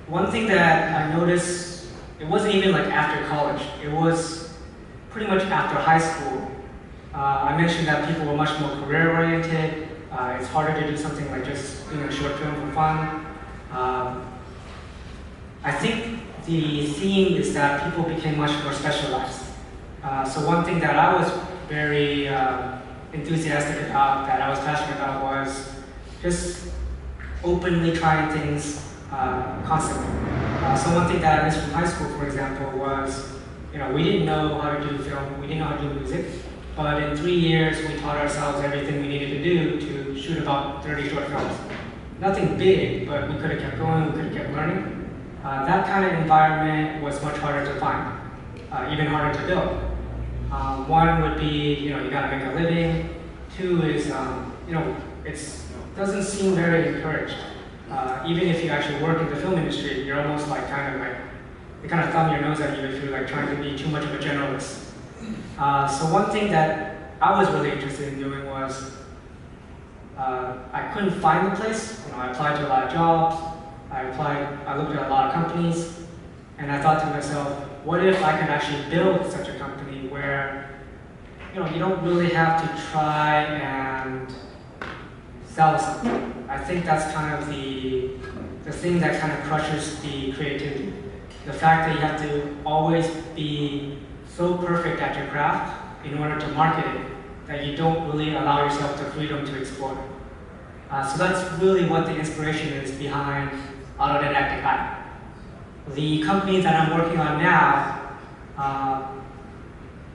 one thing that I noticed, it wasn't even like after college, it was pretty much after high school. I mentioned that people were much more career-oriented. It's harder to do something like just doing a short film for fun. I think the theme is that people became much more specialized. So one thing that I was very enthusiastic about, that I was passionate about, was just openly trying things constantly. So one thing that I missed from high school, for example, was we didn't know how to do film, we didn't know how to do music, but in 3 years we taught ourselves everything we needed to do to shoot about 30 short films. Nothing big, but we could have kept going, we could have kept learning. That kind of environment was much harder to find, even harder to build. One would be, you gotta make a living. Two is, it doesn't seem very encouraged. Even if you actually work in the film industry, you're almost like they kind of thumb your nose at you if you're like trying to be too much of a generalist. So one thing that I was really interested in doing was, I couldn't find the place. I applied to a lot of jobs. I looked at a lot of companies, and I thought to myself, what if I could actually build such a company where, you don't really have to try and sell something. I think that's kind of the thing that kind of crushes the creativity. The fact that you have to always be so perfect at your craft in order to market it that you don't really allow yourself the freedom to explore. So that's really what the inspiration is behind Autodidactic Islands. The company that I'm working on now,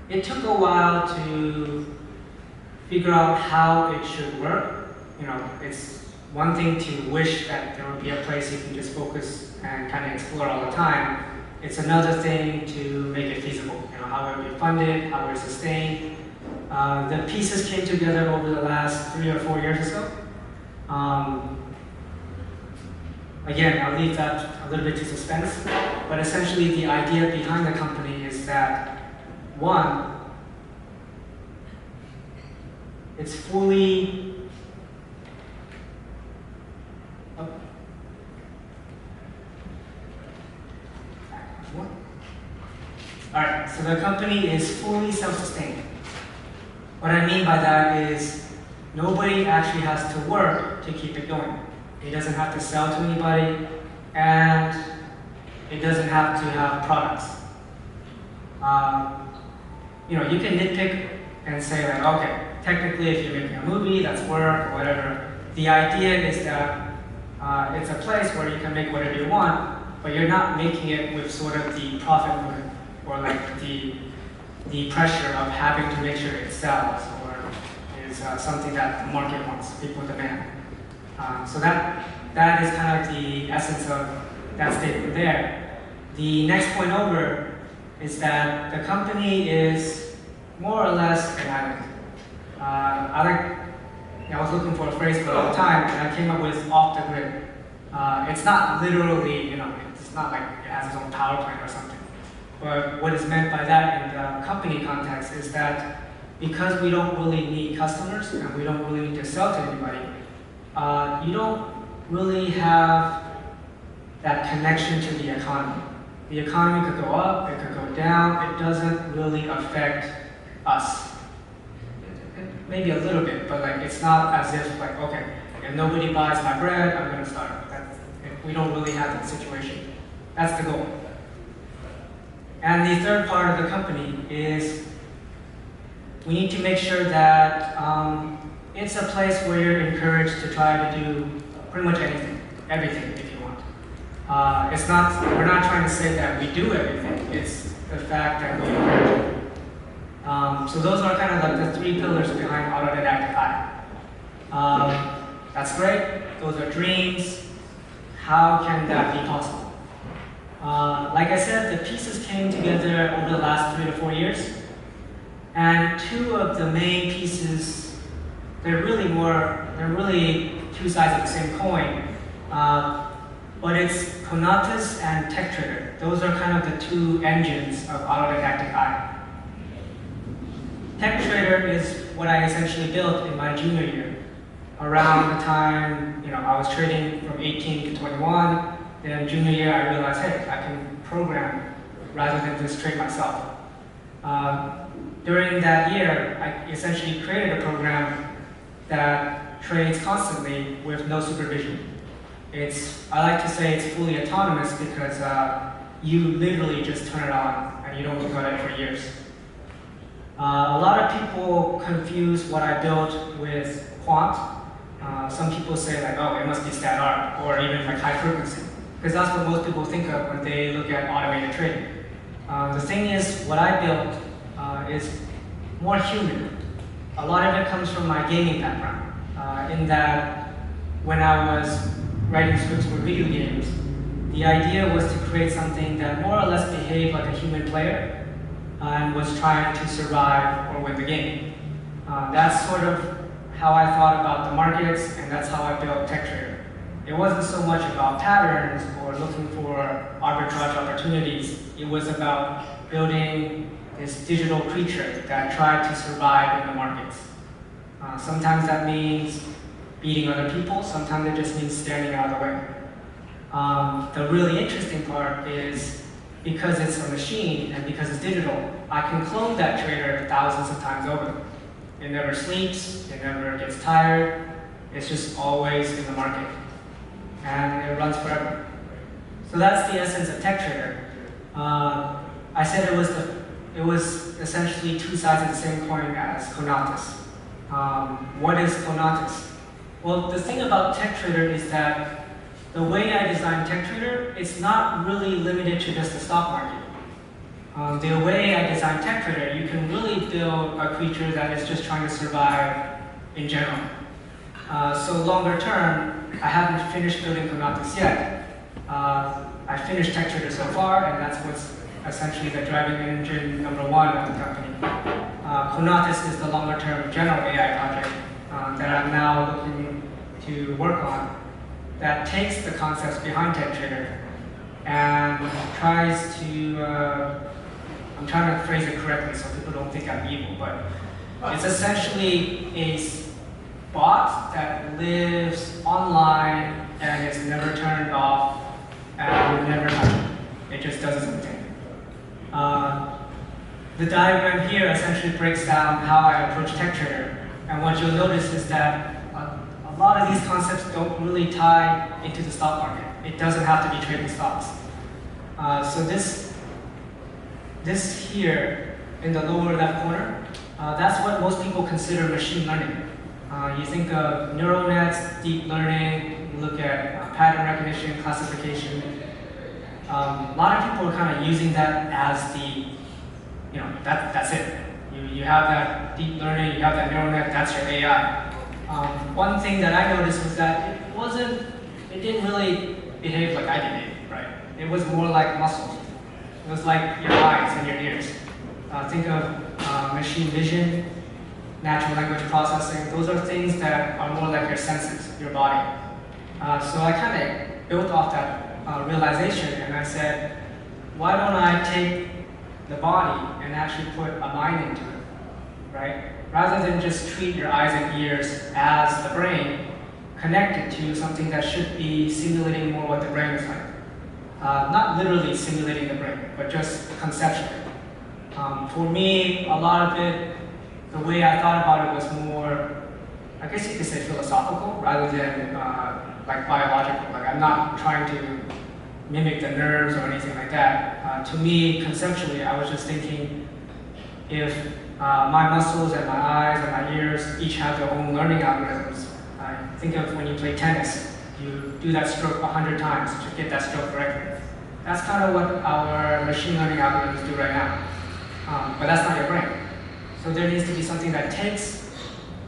it took a while to figure out how it should work. It's one thing to wish that there would be a place you can just focus and kind of explore all the time. It's another thing to make it feasible. How it would be funded, how it would sustain. The pieces came together over the last 3 or 4 years or so. Again, I'll leave that a little bit to suspense, but essentially the idea behind the company is that, one, it's fully Alright, so the company is fully self-sustained. What I mean by that is nobody actually has to work to keep it going. It doesn't have to sell to anybody, and it doesn't have to have products. You can nitpick and say like, okay, technically if you're making a movie, that's work or whatever. The idea is that it's a place where you can make whatever you want, but you're not making it with sort of the profit motive or like the pressure of having to make sure it sells or is something that the market wants, people demand. So that is kind of the essence of that statement there. The next point over is that the company is more or less an island. I was looking for a phrase for a long time, and I came up with off the grid. It's not literally, it's not like it has its own power plant or something. But what is meant by that in the company context is that because we don't really need customers and we don't really need to sell to anybody, you don't really have that connection to the economy. The economy could go up, it could go down, it doesn't really affect us. Maybe a little bit, but like it's not as if like, okay, if nobody buys my bread, I'm gonna starve. We don't really have that situation. That's the goal. And the third part of the company is we need to make sure that it's a place where you're encouraged to try to do pretty much anything, everything if you want. We're not trying to say that we do everything, it's the fact that we encourage it. So those are kind of like the 3 pillars behind Autodidactic Islands. That's great, those are dreams. How can that be possible? Like I said, the pieces came together over the last 3 to 4 years. And 2 of the main pieces, they're really 2 sides of the same coin. But it's Conatus and TechTrader. Those are kind of the 2 engines of Autodidactic Islands. TechTrader is what I essentially built in my junior year. Around the time I was trading from 18 to 21, Then junior year, I realized, hey, I can program rather than just trade myself. During that year, I essentially created a program that trades constantly with no supervision. I like to say it's fully autonomous because you literally just turn it on and you don't look at it for years. A lot of people confuse what I built with quant. Some people say like, oh, it must be stat art or even like high frequency, because that's what most people think of when they look at automated trading. The thing is, what I built is more human. A lot of it comes from my gaming background, in that when I was writing scripts for video games, the idea was to create something that more or less behaved like a human player and was trying to survive or win the game. That's sort of how I thought about the markets, and that's how I built TechTrader. It wasn't so much about patterns or looking for arbitrage opportunities. It was about building this digital creature that tried to survive in the markets. Sometimes that means beating other people, sometimes it just means standing out of the way. The really interesting part is because it's a machine and because it's digital, I can clone that trader thousands of times over. It never sleeps, it never gets tired, it's just always in the market. And it runs forever. So that's the essence of TechTrader. I said it was essentially two sides of the same coin as Conatus. What is Conatus? Well, the thing about TechTrader is that the way I designed TechTrader, it's not really limited to just the stock market. The way I designed TechTrader, you can really build a creature that is just trying to survive in general. So longer term, I haven't finished building Conatus yet. I finished TechTrader so far, and that's what's essentially the driving engine number one of the company. Conatus is the longer term general AI project that I'm now looking to work on, that takes the concepts behind TechTrader and tries to, I'm trying to phrase it correctly so people don't think I'm evil, but it's essentially a bot that lives online and is never turned off and will never touch it. It just does its own thing. The diagram here essentially breaks down how I approach TechTrader, and what you'll notice is that a lot of these concepts don't really tie into the stock market. It doesn't have to be trading stocks. So this here in the lower left corner, that's what most people consider machine learning. You think of neural nets, deep learning, you look at pattern recognition, classification. A lot of people are kind of using that as the, that's it. You have that deep learning, you have that neural net, that's your AI. One thing that I noticed was that it didn't really behave like I did, right? It was more like muscles. It was like your eyes and your ears. Think of machine vision, natural language processing. Those are things that are more like your senses, your body. So I kind of built off that realization, and I said, why don't I take the body and actually put a mind into it, right? Rather than just treat your eyes and ears as the brain, connect it to something that should be simulating more what the brain is like. Not literally simulating the brain, but just conceptually. For me, a lot of it, the way I thought about it was more, I guess you could say philosophical, rather than like biological. Like I'm not trying to mimic the nerves or anything like that. To me, conceptually, I was just thinking, if my muscles and my eyes and my ears each have their own learning algorithms, think of when you play tennis, you do that stroke 100 times to get that stroke correctly. That's kind of what our machine learning algorithms do right now. But that's not your brain. So there needs to be something that takes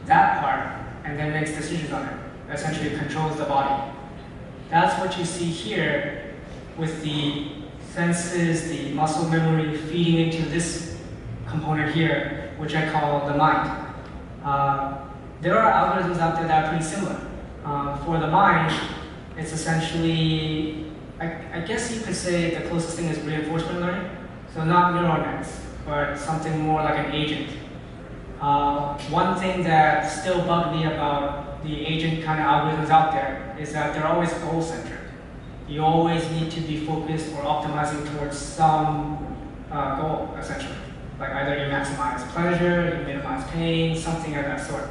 that part and then makes decisions on it, essentially controls the body. That's what you see here with the senses, the muscle memory feeding into this component here, which I call the mind. There are algorithms out there that are pretty similar. For the mind, it's essentially, I guess you could say the closest thing is reinforcement learning. So not neural nets, but something more like an agent. One thing that still bugged me about the agent kind of algorithms out there is that they're always goal-centered. You always need to be focused or optimizing towards some goal, essentially. Like either you maximize pleasure, you minimize pain, something of that sort.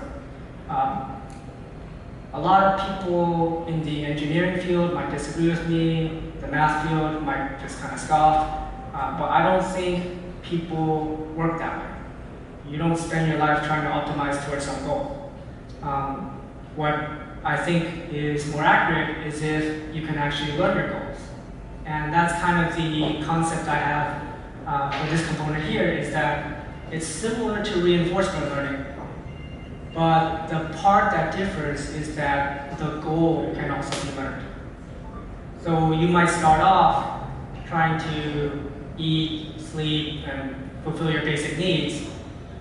A lot of people in the engineering field might disagree with me, the math field might just kind of scoff, but I don't think people work that way. You don't spend your life trying to optimize towards some goal. What I think is more accurate is if you can actually learn your goals. And that's kind of the concept I have for this component here, is that it's similar to reinforcement learning, but the part that differs is that the goal can also be learned. So you might start off trying to eat, sleep, and fulfill your basic needs,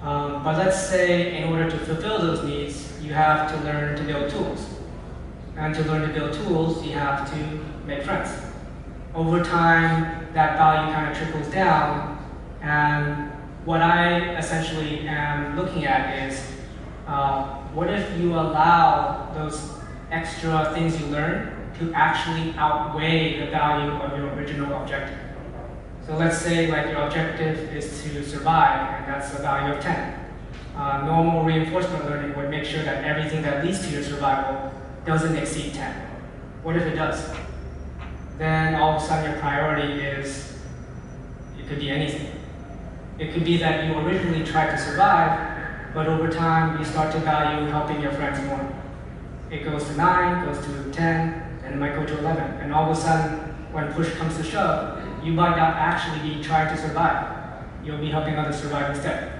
but let's say in order to fulfill those needs, you have to learn to build tools. And to learn to build tools, you have to make friends. Over time, that value kind of trickles down, and what I essentially am looking at is, what if you allow those extra things you learn to actually outweigh the value of your original objective? So let's say like your objective is to survive, and that's a value of 10. Normal reinforcement learning would make sure that everything that leads to your survival doesn't exceed 10. What if it does? Then all of a sudden your priority is, it could be anything. It could be that you originally tried to survive, but over time you start to value helping your friends more. It goes to 9, goes to 10, and it might go to 11. And all of a sudden, when push comes to shove, you might not actually be trying to survive. You'll be helping others survive instead.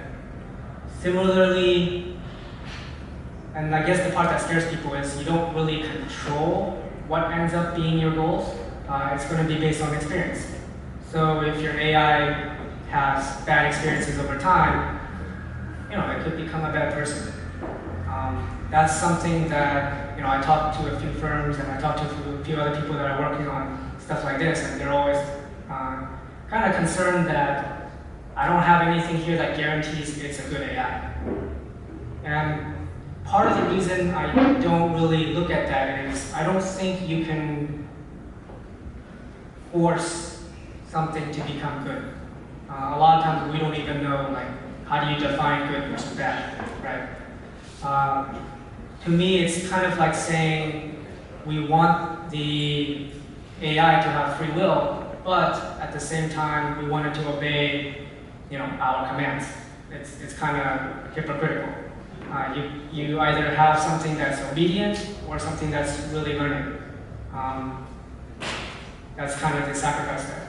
Similarly, and I guess the part that scares people is you don't really control what ends up being your goals. It's going to be based on experience. So if your AI has bad experiences over time, it could become a bad person. That's something that I talked to a few firms, and I talked to a few other people that are working on stuff like this, and they're always kind of concerned that I don't have anything here that guarantees it's a good AI. And part of the reason I don't really look at that is I don't think you can force something to become good. A lot of times we don't even know, how do you define good versus bad, right? To me, it's kind of like saying we want the AI to have free will, but at the same time, we want it to obey, our commands. It's kind of hypocritical. You either have something that's obedient or something that's really learning. That's kind of the sacrifice there.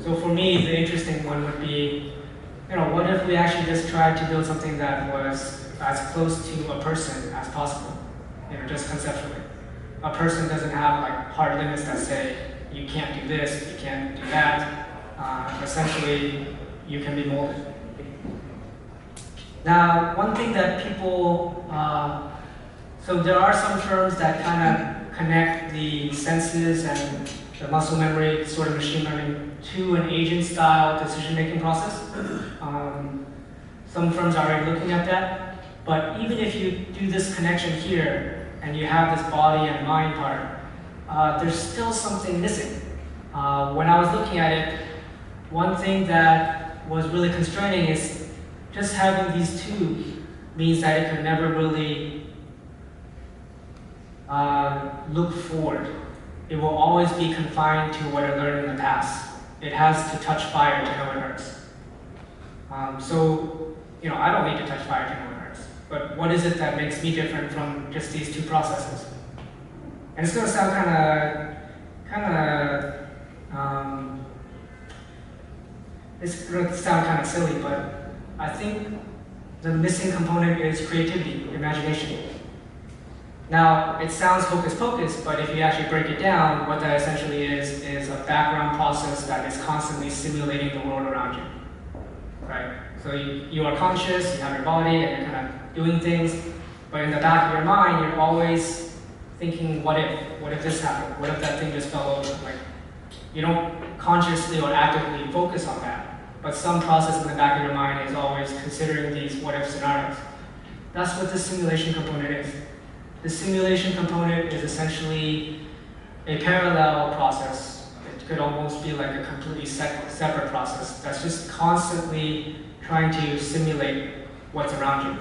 So for me, the interesting one would be, what if we actually just tried to build something that was as close to a person as possible, just conceptually. A person doesn't have hard limits that say, you can't do this, you can't do that. Essentially, you can be molded. Now, one thing that people, so there are some terms that kind of connect the senses and the muscle memory sort of machine learning to an agent-style decision-making process. Some firms are already looking at that, but even if you do this connection here and you have this body and mind part, there's still something missing. When I was looking at it, one thing that was really constraining is just having these two means that it could never really look forward. It will always be confined to what it learned in the past. It has to touch fire to know it hurts. So, I don't need to touch fire to know it hurts. But what is it that makes me different from just these two processes? And it's going to sound it's going to sound kind of silly, but I think the missing component is creativity, imagination. Now, it sounds hocus pocus, but if you actually break it down, what that essentially is a background process that is constantly simulating the world around you, right? So you are conscious, you have your body, and you're kind of doing things, but in the back of your mind, you're always thinking, what if this happened? What if that thing just fell over? You don't consciously or actively focus on that, but some process in the back of your mind is always considering these what if scenarios. That's what the simulation component is. The simulation component is essentially a parallel process. It could almost be like a completely separate process that's just constantly trying to simulate what's around you.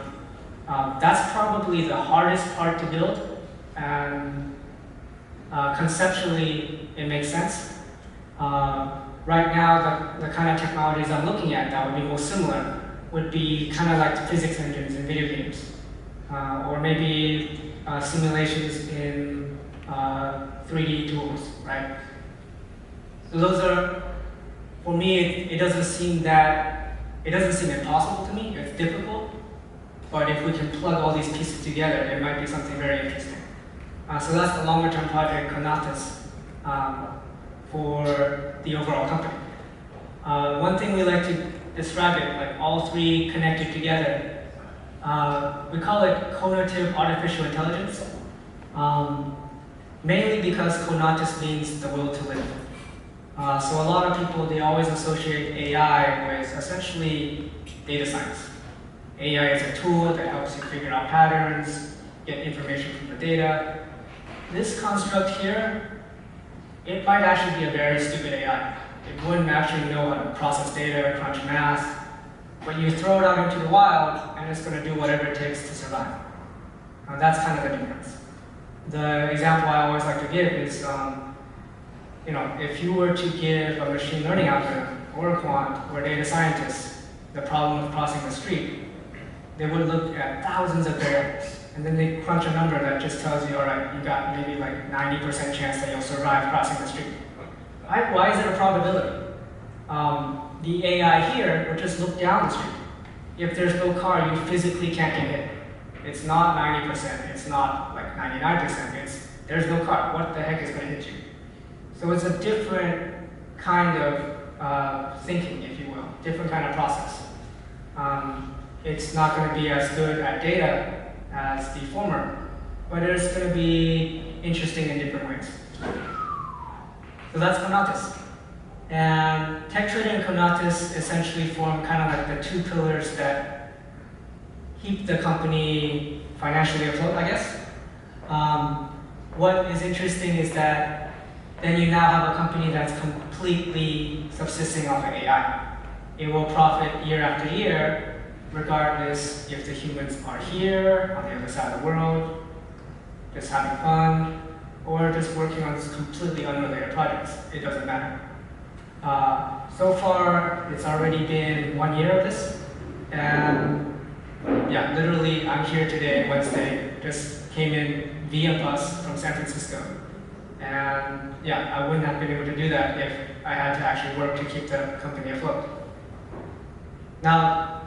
That's probably the hardest part to build, and conceptually it makes sense. Right now, the kind of technologies I'm looking at that would be most similar would be kind of like physics engines in video games, or maybe simulations in 3D tools, right? So those are, for me, it doesn't seem impossible to me. It's difficult, but if we can plug all these pieces together, it might be something very interesting. So that's the longer-term project, Conatus, for the overall company. One thing we like to describe it, like all three connected together, we call it conative artificial intelligence, mainly because conatus means the will to live. So a lot of people, they always associate AI with essentially data science. AI is a tool that helps you figure out patterns, get information from the data. This construct here, it might actually be a very stupid AI. It wouldn't actually know how to process data, crunch math, but you throw it out into the wild, and it's going to do whatever it takes to survive. That's kind of the difference. The example I always like to give is, if you were to give a machine learning algorithm, or a quant, or a data scientist, the problem of crossing the street, they would look at thousands of variables, and then they crunch a number that just tells you, all right, you got maybe like 90% chance that you'll survive crossing the street. Why is it a probability? The AI here would just look down the street. If there's no car, you physically can't get hit. It's not 90%, it's not like 99%, there's no car. What the heck is going to hit you? So it's a different kind of thinking, if you will, different kind of process. It's not going to be as good at data as the former, but it's going to be interesting in different ways. So that's Conatus. And TechTrader and Conatus essentially form kind of like the two pillars that keep the company financially afloat, I guess. What is interesting is that then you now have a company that's completely subsisting off of AI. It will profit year after year, regardless if the humans are here, on the other side of the world, just having fun, or just working on completely unrelated projects. It doesn't matter. So far, it's already been 1 year of this, and yeah, literally, I'm here today, Wednesday, just came in via bus from San Francisco. And yeah, I wouldn't have been able to do that if I had to actually work to keep the company afloat. Now,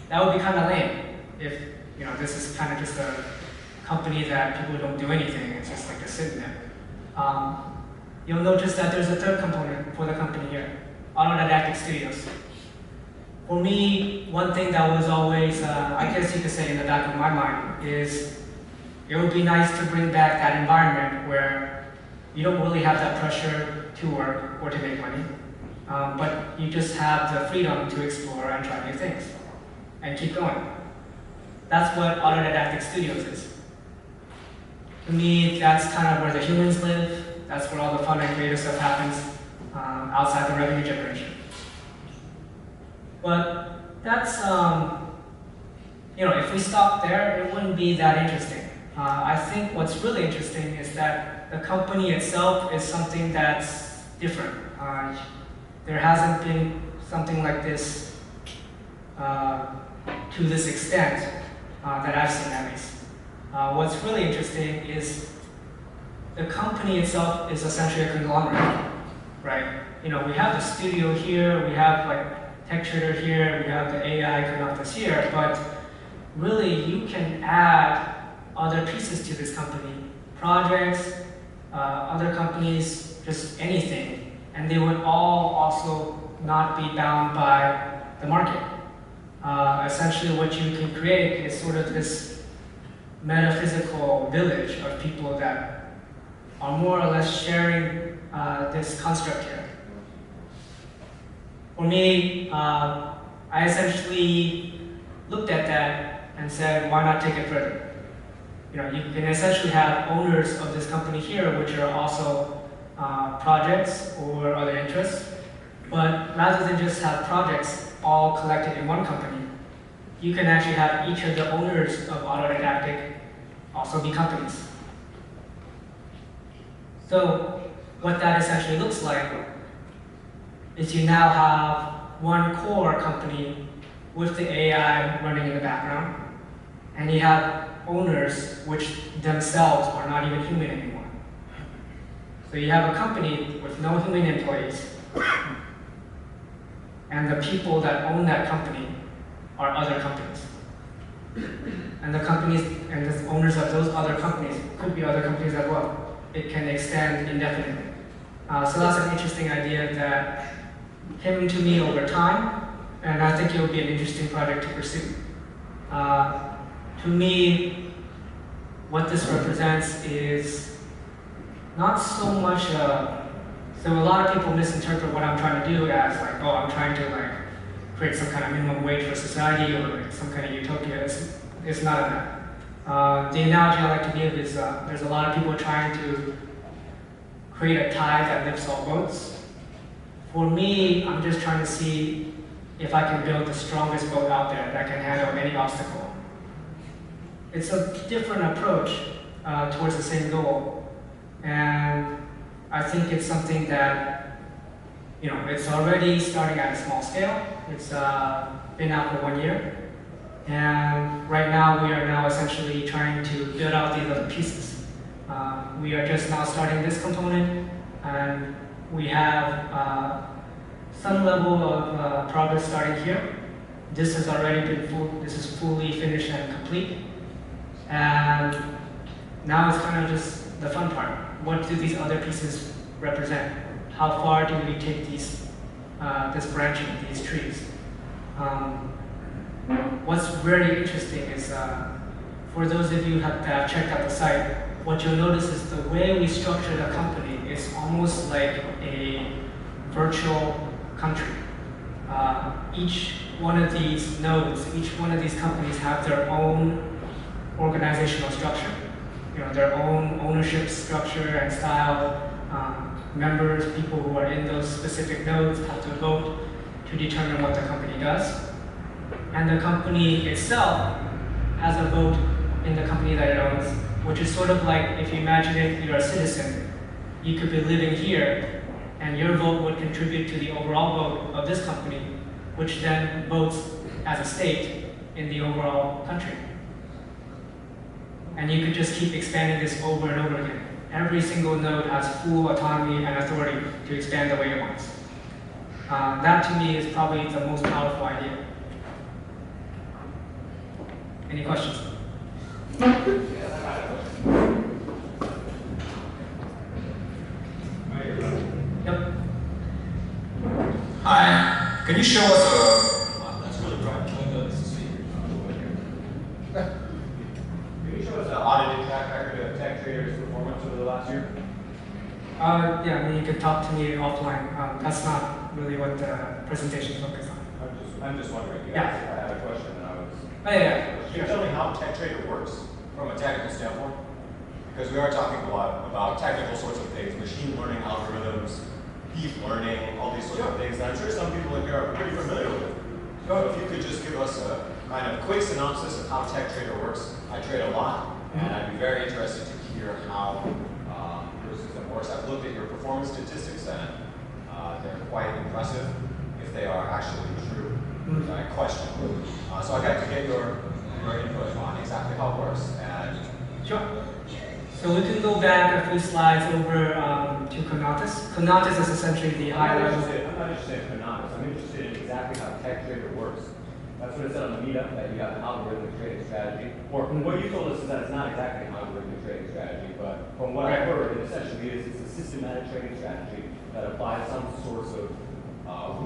that would be kind of lame if this is kind of just a company that people don't do anything, it's just like they're sitting there. You'll notice that there's a third component for the company here, Autodidactic Studios. For me, one thing that was always, I guess you could say in the back of my mind, is it would be nice to bring back that environment where you don't really have that pressure to work or to make money, but you just have the freedom to explore and try new things and keep going. That's what Autodidactic Studios is. To me, that's kind of where the humans live. That's where all the fun and creative stuff happens outside the revenue generation. But that's, if we stop there, it wouldn't be that interesting. I think what's really interesting is that the company itself is something that's different. There hasn't been something like this to this extent that I've seen, at least. What's really interesting is the company itself is essentially a conglomerate, right? We have the studio here, we have like TechTrader here, we have the AI Conatus here, but really you can add other pieces to this company, projects, other companies, just anything, and they would all also not be bound by the market. Essentially what you can create is sort of this metaphysical village of people that are more or less sharing this construct here. For me, I essentially looked at that and said, why not take it further? You can essentially have owners of this company here, which are also projects or other interests. But rather than just have projects all collected in one company, you can actually have each of the owners of Autodidactic also be companies. So what that essentially looks like is you now have one core company with the AI running in the background, and you have owners which themselves are not even human anymore. So you have a company with no human employees, and the people that own that company are other companies. And the companies and the owners of those other companies could be other companies as well. It can extend indefinitely. So that's an interesting idea that came to me over time, and I think it will be an interesting project to pursue. To me, what this represents is not so much so a lot of people misinterpret what I'm trying to do as like, oh, I'm trying to like create some kind of minimum wage for society or like some kind of utopia. It's not of that. The analogy I like to give is there's a lot of people trying to create a tide that lifts all boats. For me, I'm just trying to see if I can build the strongest boat out there that can handle any obstacle. It's a different approach towards the same goal. And I think it's something that, it's already starting at a small scale. It's been out for 1 year. And right now, we are now essentially trying to build out these other pieces. We are just now starting this component, and we have some level of progress starting here. This has already been this is fully finished and complete. And now it's kind of just the fun part. What do these other pieces represent? How far do we take this branching, these trees? What's very interesting is, for those of you that have checked out the site, what you'll notice is the way we structure the company is almost like a virtual country. Each one of these nodes, each one of these companies have their own organizational structure, their own ownership structure and style. Members, people who are in those specific nodes have to vote to determine what the company does. And the company itself has a vote in the company that it owns, which is sort of like, if you imagine it, you're a citizen. You could be living here, and your vote would contribute to the overall vote of this company, which then votes as a state in the overall country. And you could just keep expanding this over and over again. Every single node has full autonomy and authority to expand the way it wants. That to me is probably the most powerful idea. Any questions? Yep. Hi. Can you show us a... Wow, that's really bright. Can you show us an audited track record of tech traders' performance over the last year? Yeah, I mean, you can talk to me offline. That's not really what the presentation is focused on. I'm just wondering. Yeah. I had a question and I was... Oh, yeah. Can you tell me how tech trader works from a technical standpoint? Because we are talking a lot about technical sorts of things, machine learning algorithms, deep learning, all these sorts of things that I'm sure some people in here are pretty familiar with. So if you could just give us a kind of quick synopsis of how tech trader works. I trade a lot, and I'd be very interested to hear how your system works. I've looked at your performance statistics, and they're quite impressive if they are actually true. I question. So I'd like to get your input on exactly how it works. And Sure. So we can go back a few slides over to Conatus. Conatus is essentially the high level. I'm not interested in Conatus. I'm interested in exactly how tech trader works. That's what it said on the meetup, that you have an algorithmic trading strategy. Or what you told us is that it's not exactly an algorithmic trading strategy, but from what I've heard, it essentially is it's a systematic trading strategy that applies some sorts of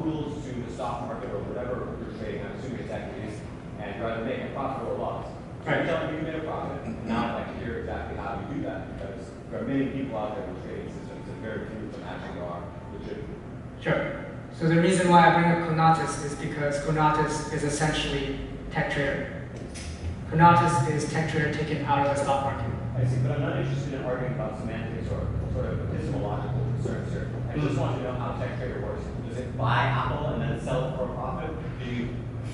rules to the stock market or whatever you're trading, I'm assuming it's equities, and you're either making a profit or a loss. So you're telling me you made a profit. Now I'd like to hear exactly how you do that, because there are many people out there with trading systems, and very few of them actually are legitimate. Sure. So the reason why I bring up Conatus is because Conatus is essentially tech trader. Conatus is tech trader taken out of the stock market. I see, but I'm not interested in arguing about semantics or sort of epistemological concerns here. I just want to know how tech trader works. Does it buy Apple and then sell it for a profit? Do you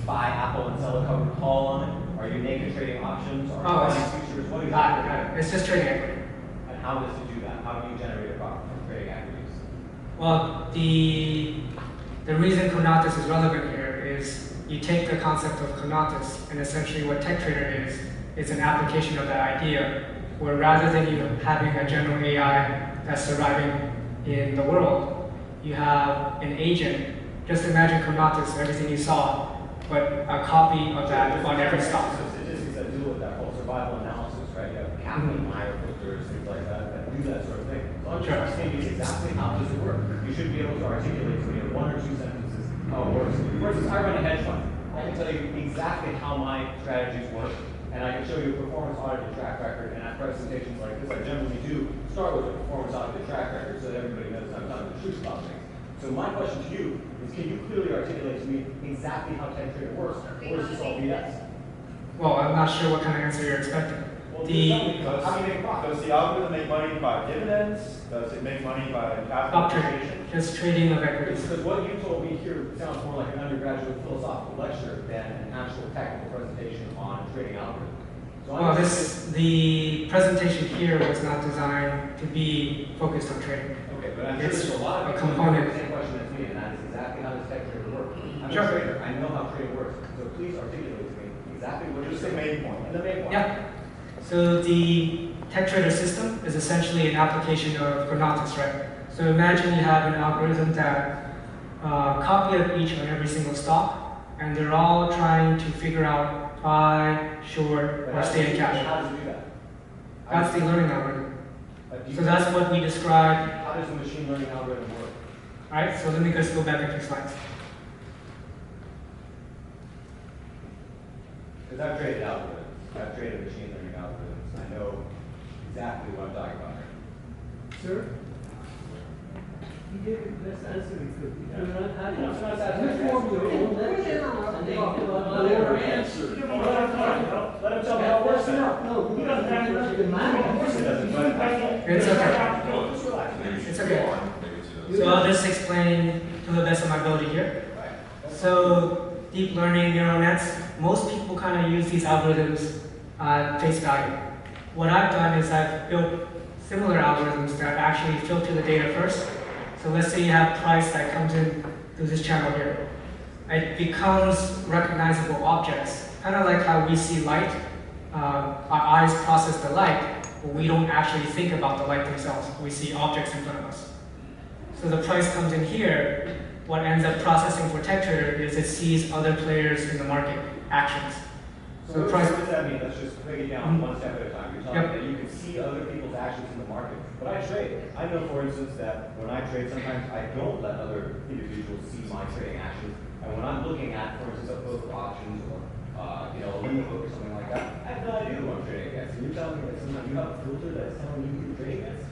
buy Apple and sell a covered call on it? Are you naked trading options? Are you buying futures? What exactly? It's just trading equity. And how does it do that? How do you generate a profit from trading equities? Well, the reason Conatus is relevant here is you take the concept of Conatus, and essentially what tech trader is, it's an application of that idea, where rather than you having a general AI that's surviving in the world, you have an agent. Just imagine Conatus, everything you saw, but a copy of that on every stock. Statistics that deal with that whole survival analysis, right? You have Kaplan, Meyer filters, things like that, that do that sort of thing. So I'm just asking you exactly how does it work? You should be able to articulate to me in 1 or 2 sentences how it works. For instance, I run a hedge fund. I can tell you exactly how my strategies work, and I can show you a performance audited track record, and at presentations like this, I generally do start with a performance audited track record so that everybody knows I'm telling the truth about things. So my question to you is, can you clearly articulate to me exactly how tech trader works, or is this all BS? Well, I'm not sure what kind of answer you're expecting. Well, how do you make profit? Does the algorithm make money by dividends? Does it make money by capital appreciation? Just trading of equities. Because what you told me here sounds more like an undergraduate philosophical lecture than an actual technical presentation on trading algorithms. So Well, the presentation here was not designed to be focused on trading. okay, but I'm sure It's there's a lot of a people who component. have the same question as me, and that is exactly how does tech trader work? I'm Sure. a trader. I know how trading works. So please articulate to me exactly what Just you're the saying. main point. And the main point. Yeah. So the tech trader system is essentially an application of Conatus, right? So imagine you have an algorithm that copy of each and every single stock, and they're all trying to figure out buy, short, or stay in cash. How does it do that? That's the learning algorithm. Do you- So that's what we described. How does the machine learning algorithm work? All right, so let me just go back a few slides. Because I've traded algorithms. I've traded machine learning algorithms. I know exactly what I'm talking about here. Sir? You gave the best answer we could. You know, how do you It's not satisfactory. you form your own lecture and then give another answer? Let him tell me how it works then. No, you don't have to demand. Of course it doesn't, but It's okay. no, just relax. It's okay. So I'll just explain to the best of my ability here. So deep learning neural nets, most people kind of use these algorithms at face value. What I've done is I've built similar algorithms that actually filter the data first. So let's say you have price that comes in through this channel here. It becomes recognizable objects, kind of like how we see light. Our eyes process the light, but we don't actually think about the light themselves. We see objects in front of us. So the price comes in here. What ends up processing for tech trader is it sees other players in the market actions. So the price. what does that mean? Let's just break it down one step at a time. You're telling Yep. me that you can see other people's actions in the market. But I trade. I know, for instance, that when I trade, sometimes I don't let other individuals see my trading actions. And when I'm looking at, for instance, a book of options or a limit book or something like that, I have no idea who I'm trading against. And you're telling me that sometimes you have a filter that's telling you who you're trading against.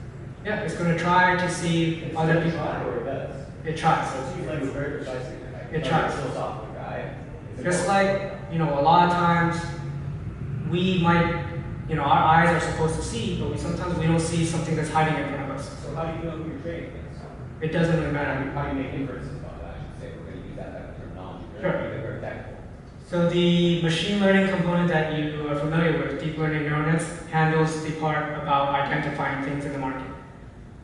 Yeah, it's going to try to see It's other gonna people. try or it does. It tries. So it seems like it's very precisely. It tries. I'm a philosophical guy. It's Just important. like, a lot of times we might, our eyes are supposed to see, but sometimes we don't see something that's hiding in front of us. So how do you know who you're trading against? It doesn't really matter. How do you make inferences about that? I should say we're going to use that type of terminology. Sure. Very, very technical. So the machine learning component that you are familiar with, deep learning neural nets, handles the part about identifying things in the market.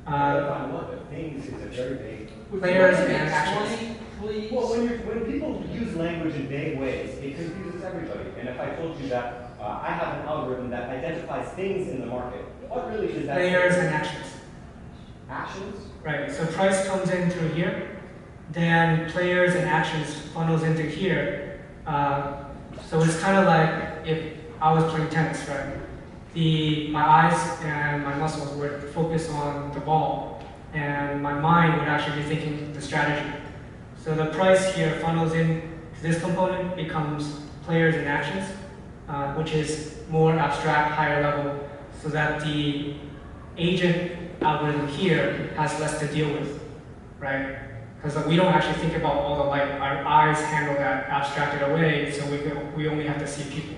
Identifying what? The things is a very vague. Players and actions. Explain, please. Well, when people use language in vague ways, it confuses everybody. And if I told you that I have an algorithm that identifies things in the market, what really is that? Players and actions. Actions? Right, so price comes in through here, then players and actions funnels into here. So it's kind of like if I was playing tennis, right? My eyes and my muscles would focus on the ball, and my mind would actually be thinking the strategy. So the price here funnels in to this component, becomes players and actions, which is more abstract, higher level, so that the agent algorithm here has less to deal with, right? Because we don't actually think about all the light. Our eyes handle that abstracted away, so we only have to see people.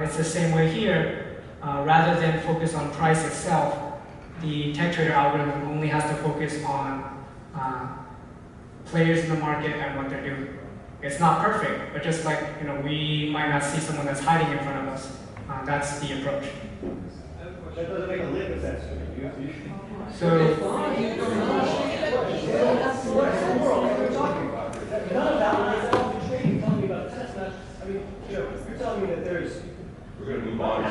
It's the same way here. Rather than focus on price itself, the tech trader algorithm only has to focus on players in the market and what they're doing. It's not perfect, but just like we might not see someone that's hiding in front of us. That's the approach. That doesn't make a lick of sense to me. So What we're talking about. None of that when it's all the trading, telling me about the test match. I mean, you're telling me that there's. We're going to move on.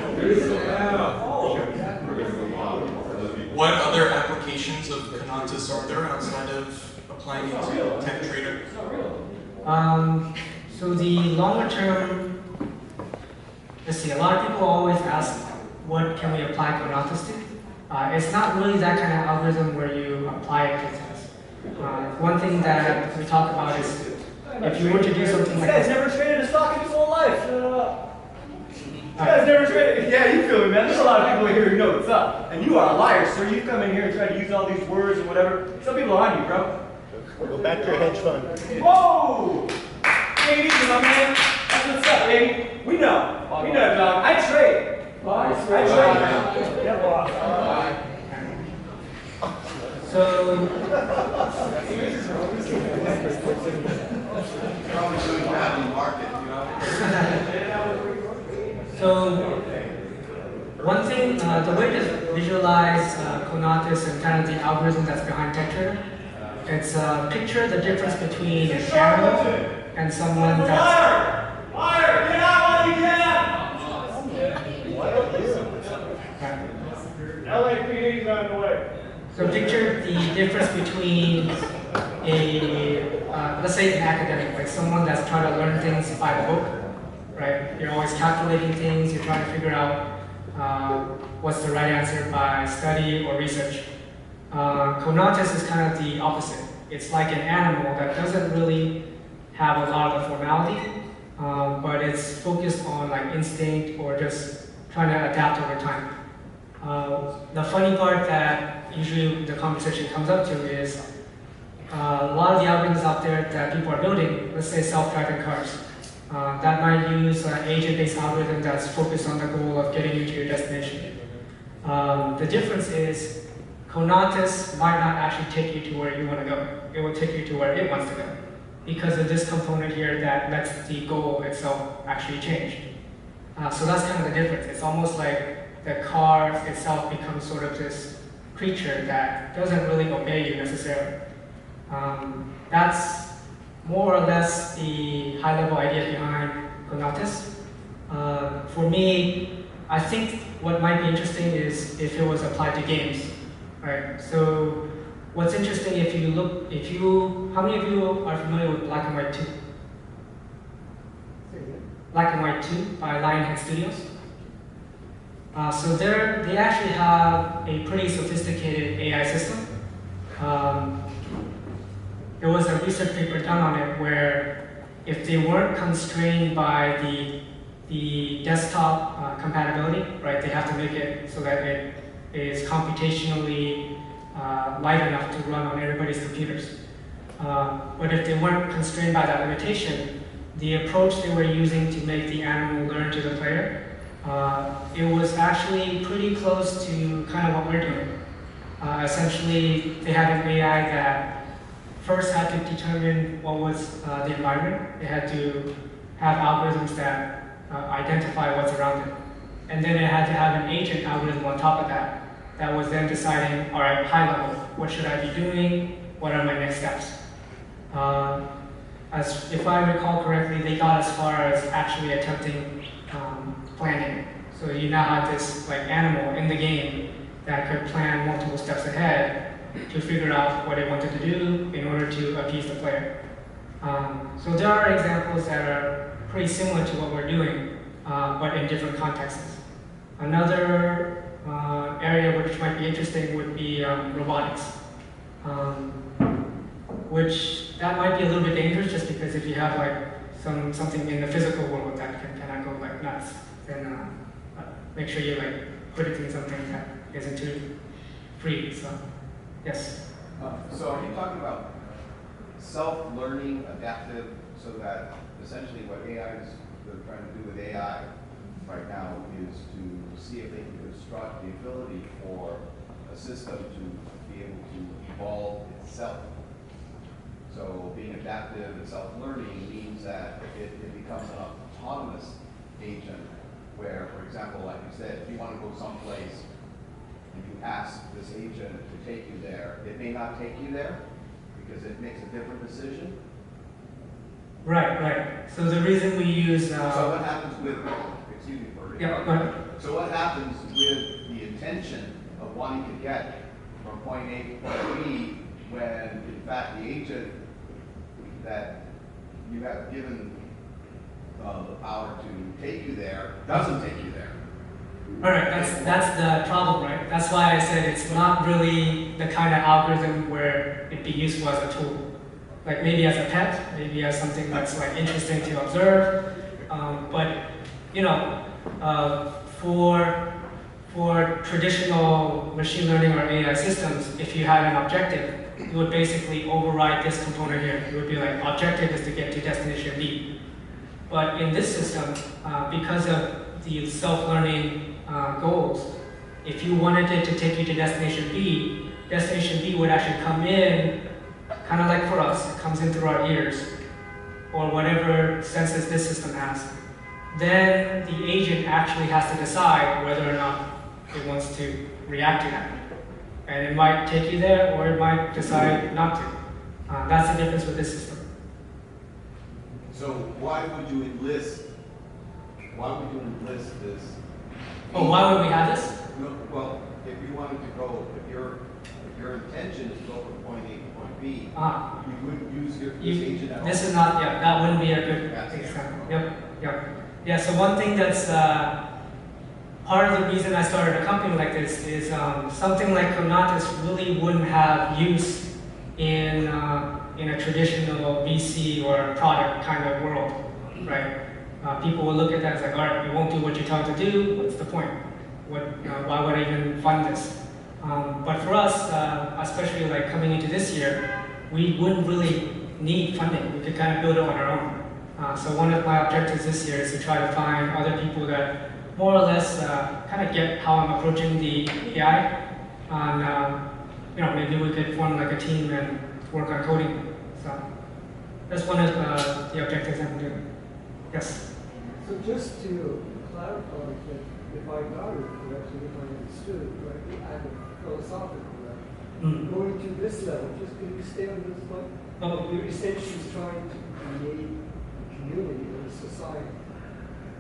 What other applications of Conatus are there outside of applying it to tech trader? So the longer term, let's see, a lot of people always ask, what can we apply Conatus to? It's not really that kind of algorithm where you apply it to things. One thing that we talk about is, if you were to do something like This this. guy's never traded a stock in his whole life. Shut up. This guy's never traded. Yeah, you feel me, man. There's a lot of people here who know what's up. And you are a liar, sir. You come in here and try to use all these words and whatever. Some people are on you, bro. Go back to your hedge fund. Whoa! Take it easy, my man. That's what's up, baby. We know. We know, dog. I trade. I trade. Yeah, boss. So, Probably doing bad in the market, you know? so one thing, the way to visualize Conatus and kind of the algorithm that's behind TechTrader, it's picture the difference between an animal and someone that's. Liar! Get out while you can! LAPD's on the way. So picture the difference between let's say an academic, like someone that's trying to learn things by the book, right? You're always calculating things, you're trying to figure out what's the right answer by study or research. Conatus is kind of the opposite. It's like an animal that doesn't really have a lot of the formality, but it's focused on like instinct or just trying to adapt over time. The funny part that usually the conversation comes up to is a lot of the algorithms out there that people are building, let's say self-driving cars, that might use an agent-based algorithm that's focused on the goal of getting you to your destination. The difference is Conatus might not actually take you to where you want to go. It will take you to where it wants to go because of this component here that lets the goal itself actually change. So that's kind of the difference. It's almost like the car itself becomes sort of this creature that doesn't really obey you necessarily. That's more or less the high-level idea behind Conatus. For me, I think what might be interesting is if it was applied to games, right? So what's interesting if you look, how many of you are familiar with Black and White 2? Black and White 2 by Lionhead Studios. So they actually have a pretty sophisticated AI system. There was a research paper done on it where if they weren't constrained by the desktop compatibility, right, they have to make it so that it is computationally light enough to run on everybody's computers. But if they weren't constrained by that limitation, the approach they were using to make the animal learn to the player, it was actually pretty close to kind of what we're doing. Essentially, they had an AI that first had to determine what was the environment. They had to have algorithms that identify what's around it. And then it had to have an agent algorithm on top of that that was then deciding, all right, high level, what should I be doing? What are my next steps? If I recall correctly, they got as far as actually attempting planning. So you now have this like animal in the game that could plan multiple steps ahead to figure out what it wanted to do in order to appease the player. So there are examples that are pretty similar to what we're doing, but in different contexts. Another area which might be interesting would be robotics, which that might be a little bit dangerous just because if you have like something in the physical world that can kind of go like nuts, then make sure you like put it in something that isn't too free. So, yes. So are you talking about self-learning, adaptive, so that essentially what they're trying to do with AI right now is to see if they can construct the ability for a system to be able to evolve itself. So being adaptive and self-learning means that it becomes an autonomous agent where, for example, like you said, if you want to go someplace and you ask this agent to take you there, it may not take you there because it makes a different decision. Right, right. So the reason we use... So what happens with, excuse me for yeah, go ahead. So what happens with the intention of wanting to get from point A to point B when in fact the agent that you have given the power to take you there doesn't take you there? All right, that's the problem, right? That's why I said it's not really the kind of algorithm where it'd be useful as a tool. Like maybe as a pet, maybe as something that's like interesting to observe. But you know, for traditional machine learning or AI systems, if you had an objective, you would basically override this component here. It would be like objective is to get to destination B. But in this system, because of the self-learning goals, if you wanted it to take you to destination B would actually come in, kind of like for us, it comes in through our ears, or whatever senses this system has. Then the agent actually has to decide whether or not it wants to react to that. And it might take you there, or it might decide not to. That's the difference with this system. So why would you enlist this? Oh, why would we have this? No, well, if you wanted to go, if your intention is to go from point A to point B, you wouldn't use this agent at all. This is not, yeah, that wouldn't be a good That's example. Yep. Yeah, so one thing that's part of the reason I started a company like this is something like Conatus really wouldn't have use in a traditional VC or product kind of world, right? People will look at that as like, all right, you won't do what you tell it to do, what's the point? Why would I even fund this? But for us, especially like coming into this year, we wouldn't really need funding. We could kind of build it on our own. So one of my objectives this year is to try to find other people that more or less kind of get how I'm approaching the AI. And maybe we could form like a team and work on coding. So that's one of the objectives I'm doing. Yes? So just to clarify that if I got it correctly, if I understood it correctly, at a philosophical level, going to this level, just can you stay on this point? Oh. You're essentially trying to create a community or a society.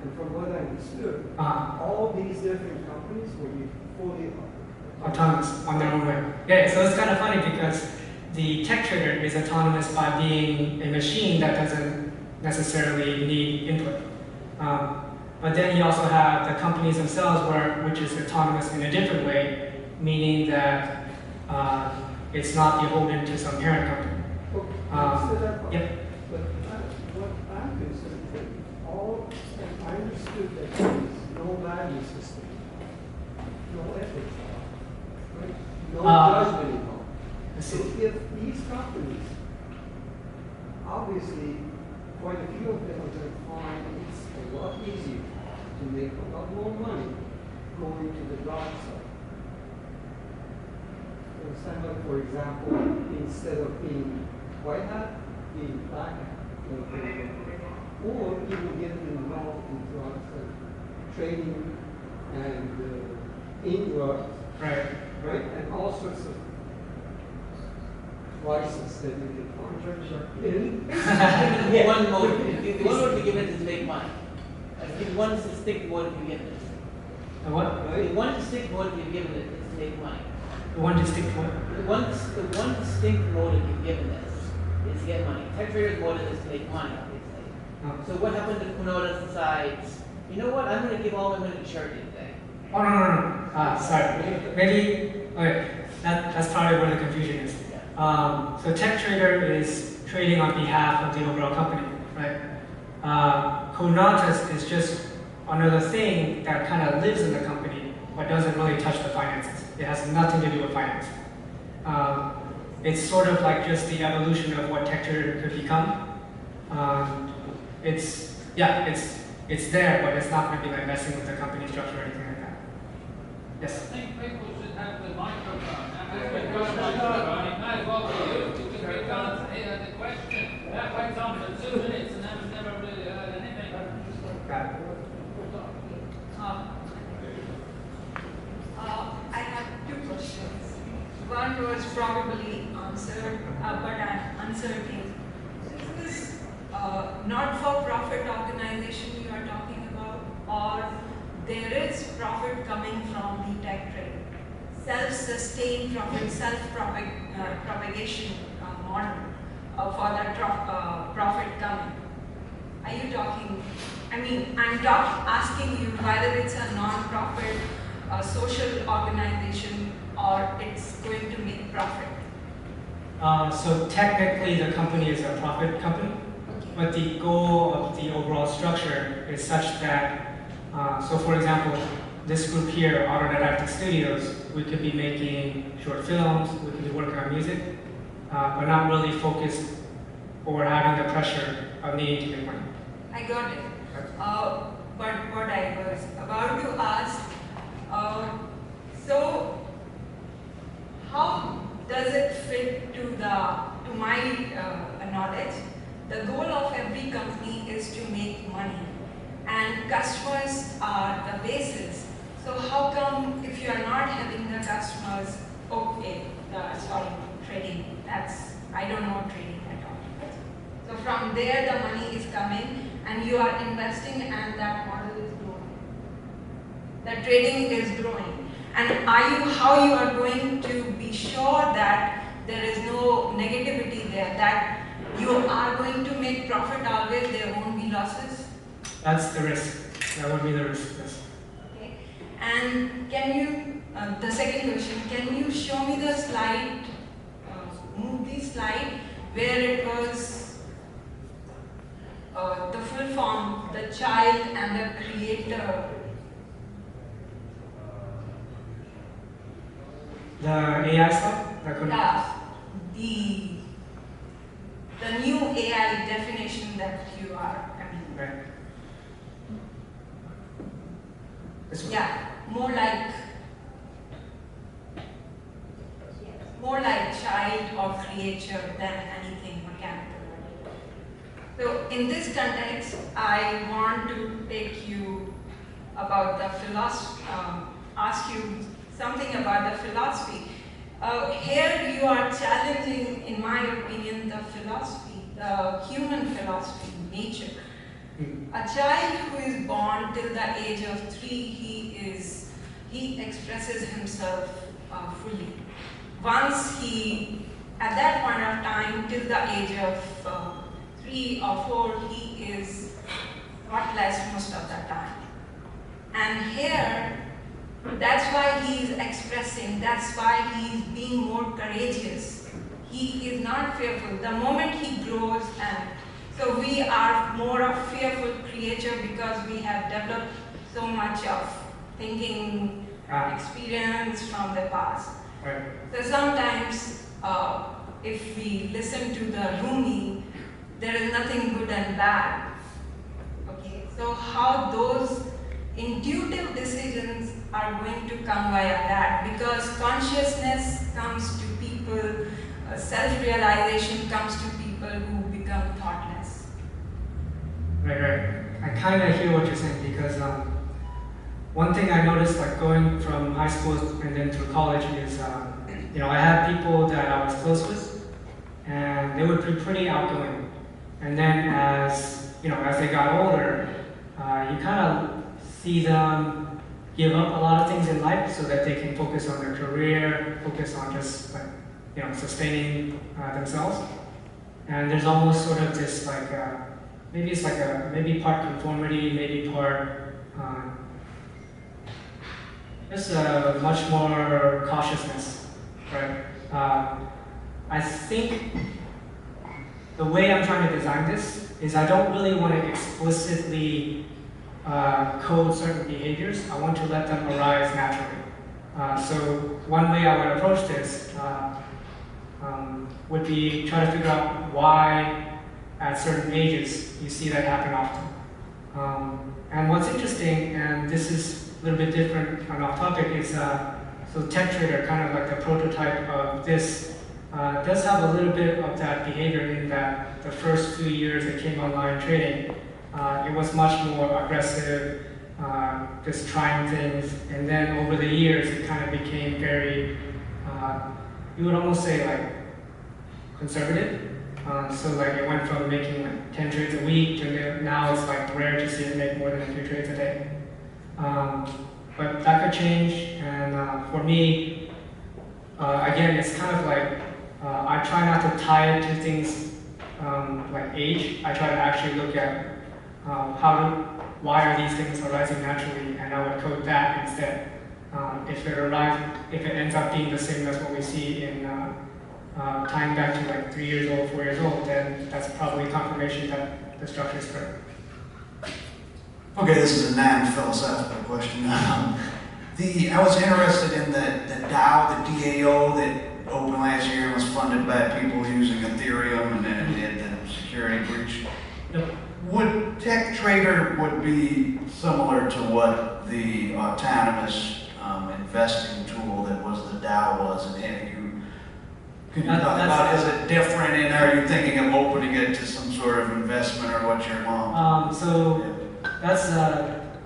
And from what I understood, all these different companies will be fully autonomous on their own way. Yeah, so it's kind of funny because the tech trader is autonomous by being a machine that doesn't necessarily need input. But then you also have the companies themselves which is autonomous in a different way, meaning that it's not beholden to some parent company. Yep. But what I'm concerned with, I understood that there is no value system, no ethics, right? No judgment involved. So if these companies, obviously, quite a few of them are going to find it's a lot easier to make a lot more money going to the dark side. Like, for example, instead of being white hat, being black hat. Or even getting involved in drugs and trading and in drugs, right? And all sorts of vices that you can find. One motive. The one motive given is to make money. The one distinct motive you given is. The what? The one distinct motive you've given it is to make money. The one distinct what? The one distinct motive you've given this is to get money. Tech trader's motive is to make money, obviously. So what happened if Kunoda decides, you know what, I'm going to give all my money to charity today? Oh, no. Sorry. Maybe, okay, that's probably where the confusion is. So tech trader is trading on behalf of the overall company, right? Conatus is just another thing that kind of lives in the company, but doesn't really touch the finances. It has nothing to do with finance. It's sort of like just the evolution of what tech trader could become. It's there, but it's not going to be like messing with the company structure or anything like that. Yes? I think people should have the microphone. Has been going on. It might as well be you. You can get on to hear the question. That went on for 2 minutes and I've never really heard anything. I have 2 questions. One was probably answered, but I'm uncertain. This is not-for-profit organization you are talking about, or there is profit coming from the tech trade? Self-sustained profit, self-propagation model for that profit coming. Are you talking, I mean, I'm asking you whether it's a non-profit social organization or it's going to make profit. So technically the company is a profit company, but the goal of the overall structure is such that, so for example, this group here, Autodidactic Studios, we could be making short films, we could be working on music, but not really focused or having the pressure of needing to make money. I got it. But what I was about to ask, so how does it fit to my knowledge? The goal of every company is to make money, and customers are the basis. So how come if you are not having the customers, okay, sorry, trading, I don't know trading at all. So from there the money is coming and you are investing and that model is growing. The trading is growing. And how you are going to be sure that there is no negativity there, that you are going to make profit always, there won't be losses? That's the risk. That would be the risk, yes. Okay. And can you, the second question, can you show me the slide, move the slide, where it was the full form, the child and the creator? The AI stuff? Yeah, the new AI definition that you are, right. Yeah, more like child or creature than anything mechanical. So in this context, I want to take you about the philosophy, ask you something about the philosophy. Here you are challenging, in my opinion, the philosophy, the human philosophy, nature. A child who is born till the age of 3, he expresses himself fully. Once at that point of time, till the age of 3 or 4, he is thoughtless most of the time. And here, that's why he is expressing, that's why he is being more courageous. He is not fearful. The moment he grows, and so we are more of fearful creature because we have developed so much of thinking experience from the past. Right. So sometimes if we listen to the Rumi, there is nothing good and bad. Okay, so how those intuitive decisions are going to come via that, because consciousness comes to people, self-realization comes to people who become thoughtless. Right. I kind of hear what you're saying, because one thing I noticed, like going from high school and then through college, is I had people that I was close with, and they would be pretty outgoing. And then as they got older, you kind of see them give up a lot of things in life so that they can focus on their career, focus on just sustaining themselves. And there's almost sort of this maybe part conformity, maybe part just much more cautiousness, right? I think the way I'm trying to design this is I don't really want to explicitly code certain behaviors. I want to let them arise naturally. So one way I would approach this would be try to figure out why at certain ages you see that happen often. And what's interesting, and this is a little bit different and off topic, is So Tech Trader, kind of like the prototype of this, does have a little bit of that behavior in that the first few years it came online trading, it was much more aggressive, just trying things, and then over the years it kind of became very, you would almost say like conservative. So like it went from making like 10 trades a week to now it's like rare to see it make more than a few trades a day. But that could change, and for me, again, it's kind of like I try not to tie it to things like age. I try to actually look at why are these things arising naturally, and I would code that instead. If it ends up being the same as what we see in tying back to like 3 years old, 4 years old, then that's probably confirmation that the structure is correct. Okay, this is a non-philosophical question. I was interested in the DAO, the DAO that opened last year and was funded by people using Ethereum, and then it had the security breach. Yep. Would Tech Trader would be similar to what the autonomous investing tool that was the DAO was, and can you talk about, is it different, and are you thinking of opening it to some sort of investment, or what's your long? That's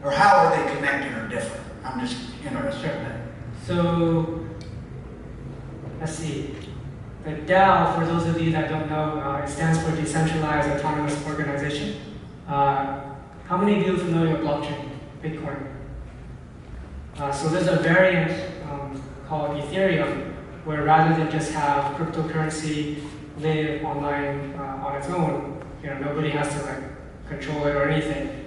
or how are they connected or different? I'm just interested in that. So let's see. The DAO, for those of you that don't know, it stands for Decentralized Autonomous Organization. How many of you are familiar with blockchain, Bitcoin? So there's a variant called Ethereum, where rather than just have cryptocurrency live online on its own, nobody has to like control it or anything.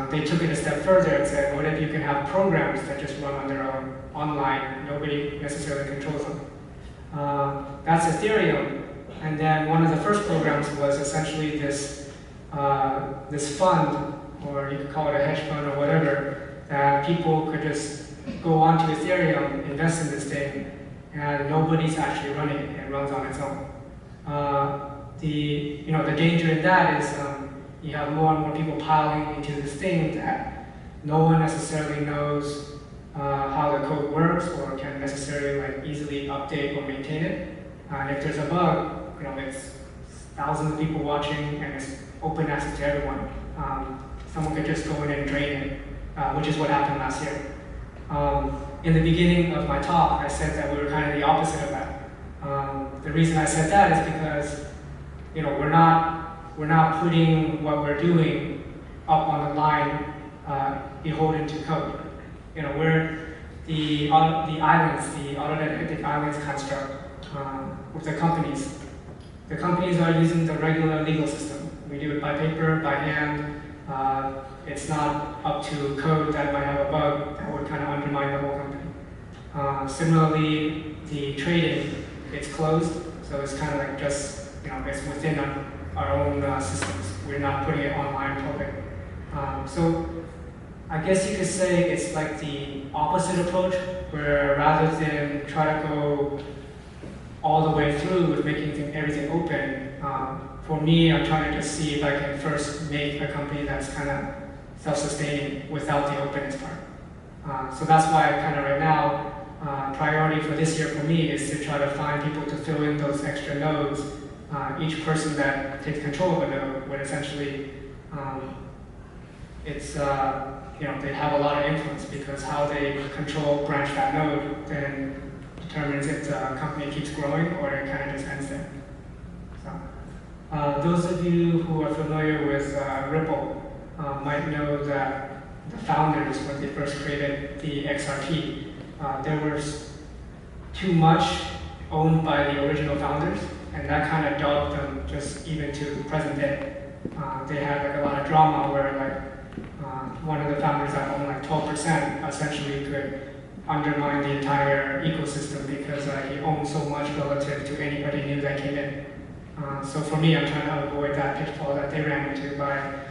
They took it a step further and said, what if you can have programs that just run on their own online, nobody necessarily controls them. That's Ethereum. And then one of the first programs was essentially this fund, or you could call it a hedge fund or whatever, that people could just go onto Ethereum, invest in this thing, and nobody's actually running it. It runs on its own. The danger in that is you have more and more people piling into this thing that no one necessarily knows how the code works or can necessarily like easily update or maintain it. And if there's a bug, it's thousands of people watching and it's open access to everyone. Someone could just go in and drain it, which is what happened last year. In the beginning of my talk, I said that we were kind of the opposite of that. The reason I said that is because we're not putting what we're doing up on the line beholden to code. We're the islands, the Autodidactic Islands construct with the companies. The companies are using the regular legal system. We do it by paper, by hand. It's not up to code that might have a bug that would kind of undermine the whole company. Similarly, the trading, it's closed, so it's kind of like just, it's within our own systems. We're not putting it online public. So I guess you could say it's like the opposite approach, where rather than try to go all the way through with making everything open, for me, I'm trying to just see if I can first make a company that's kind of self-sustaining without the openness part. So that's why kind of right now, priority for this year for me is to try to find people to fill in those extra nodes. Each person that takes control of a node would essentially, they have a lot of influence, because how they branch that node then determines if the company keeps growing or it kind of just ends there. So, those of you who are familiar with Ripple might know that the founders, when they first created the XRP, there was too much owned by the original founders, and that kind of dogged them just even to present day. They had like a lot of drama where one of the founders that owned like 12% essentially could undermine the entire ecosystem because he owned so much relative to anybody new that came in. So for me, I'm trying to avoid that pitfall that they ran into by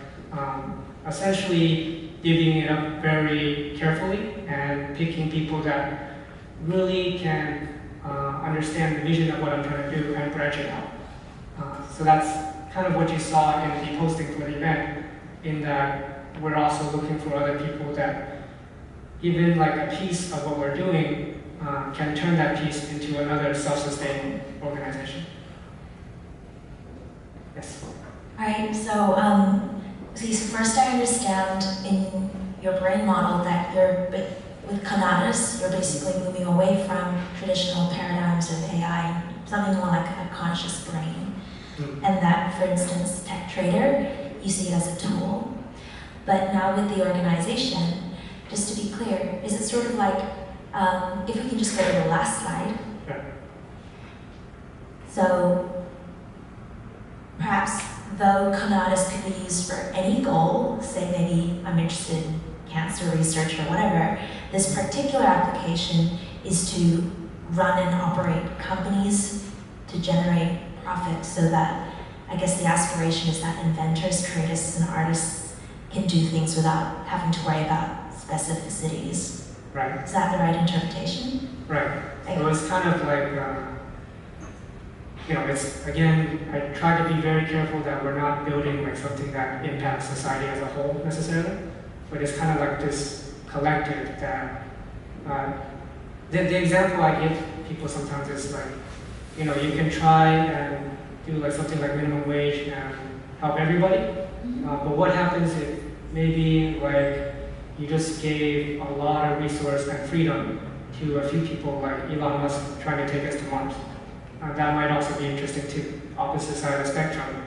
essentially divvying it up very carefully and picking people that really can understand the vision of what I'm trying to do and branch it out. So that's kind of what you saw in the posting for the event, in that we're also looking for other people that, given like a piece of what we're doing, can turn that piece into another self-sustaining organization. Yes. All right, so first I understand in your brain model that with Conatus, you're basically moving away from traditional paradigms of AI, something more like a conscious brain. And that, for instance, Tech Trader, you see it as a tool. But now with the organization, just to be clear, is it sort of like, if we can just go to the last slide. So perhaps though Conatus could be used for any goal, say maybe I'm interested in cancer research or whatever, this particular application is to run and operate companies to generate profit, so that I guess the aspiration is that inventors, creatives, and artists can do things without having to worry about specificities. Right. Is that the right interpretation? Right. So it's kind of like, it's, again, I try to be very careful that we're not building like something that impacts society as a whole necessarily, but it's kind of like this collective that, the example I give people sometimes is like, you can try and do like something like minimum wage and help everybody, but what happens if maybe like you just gave a lot of resource and freedom to a few people like Elon Musk trying to take us to Mars? That might also be interesting too, opposite side of the spectrum.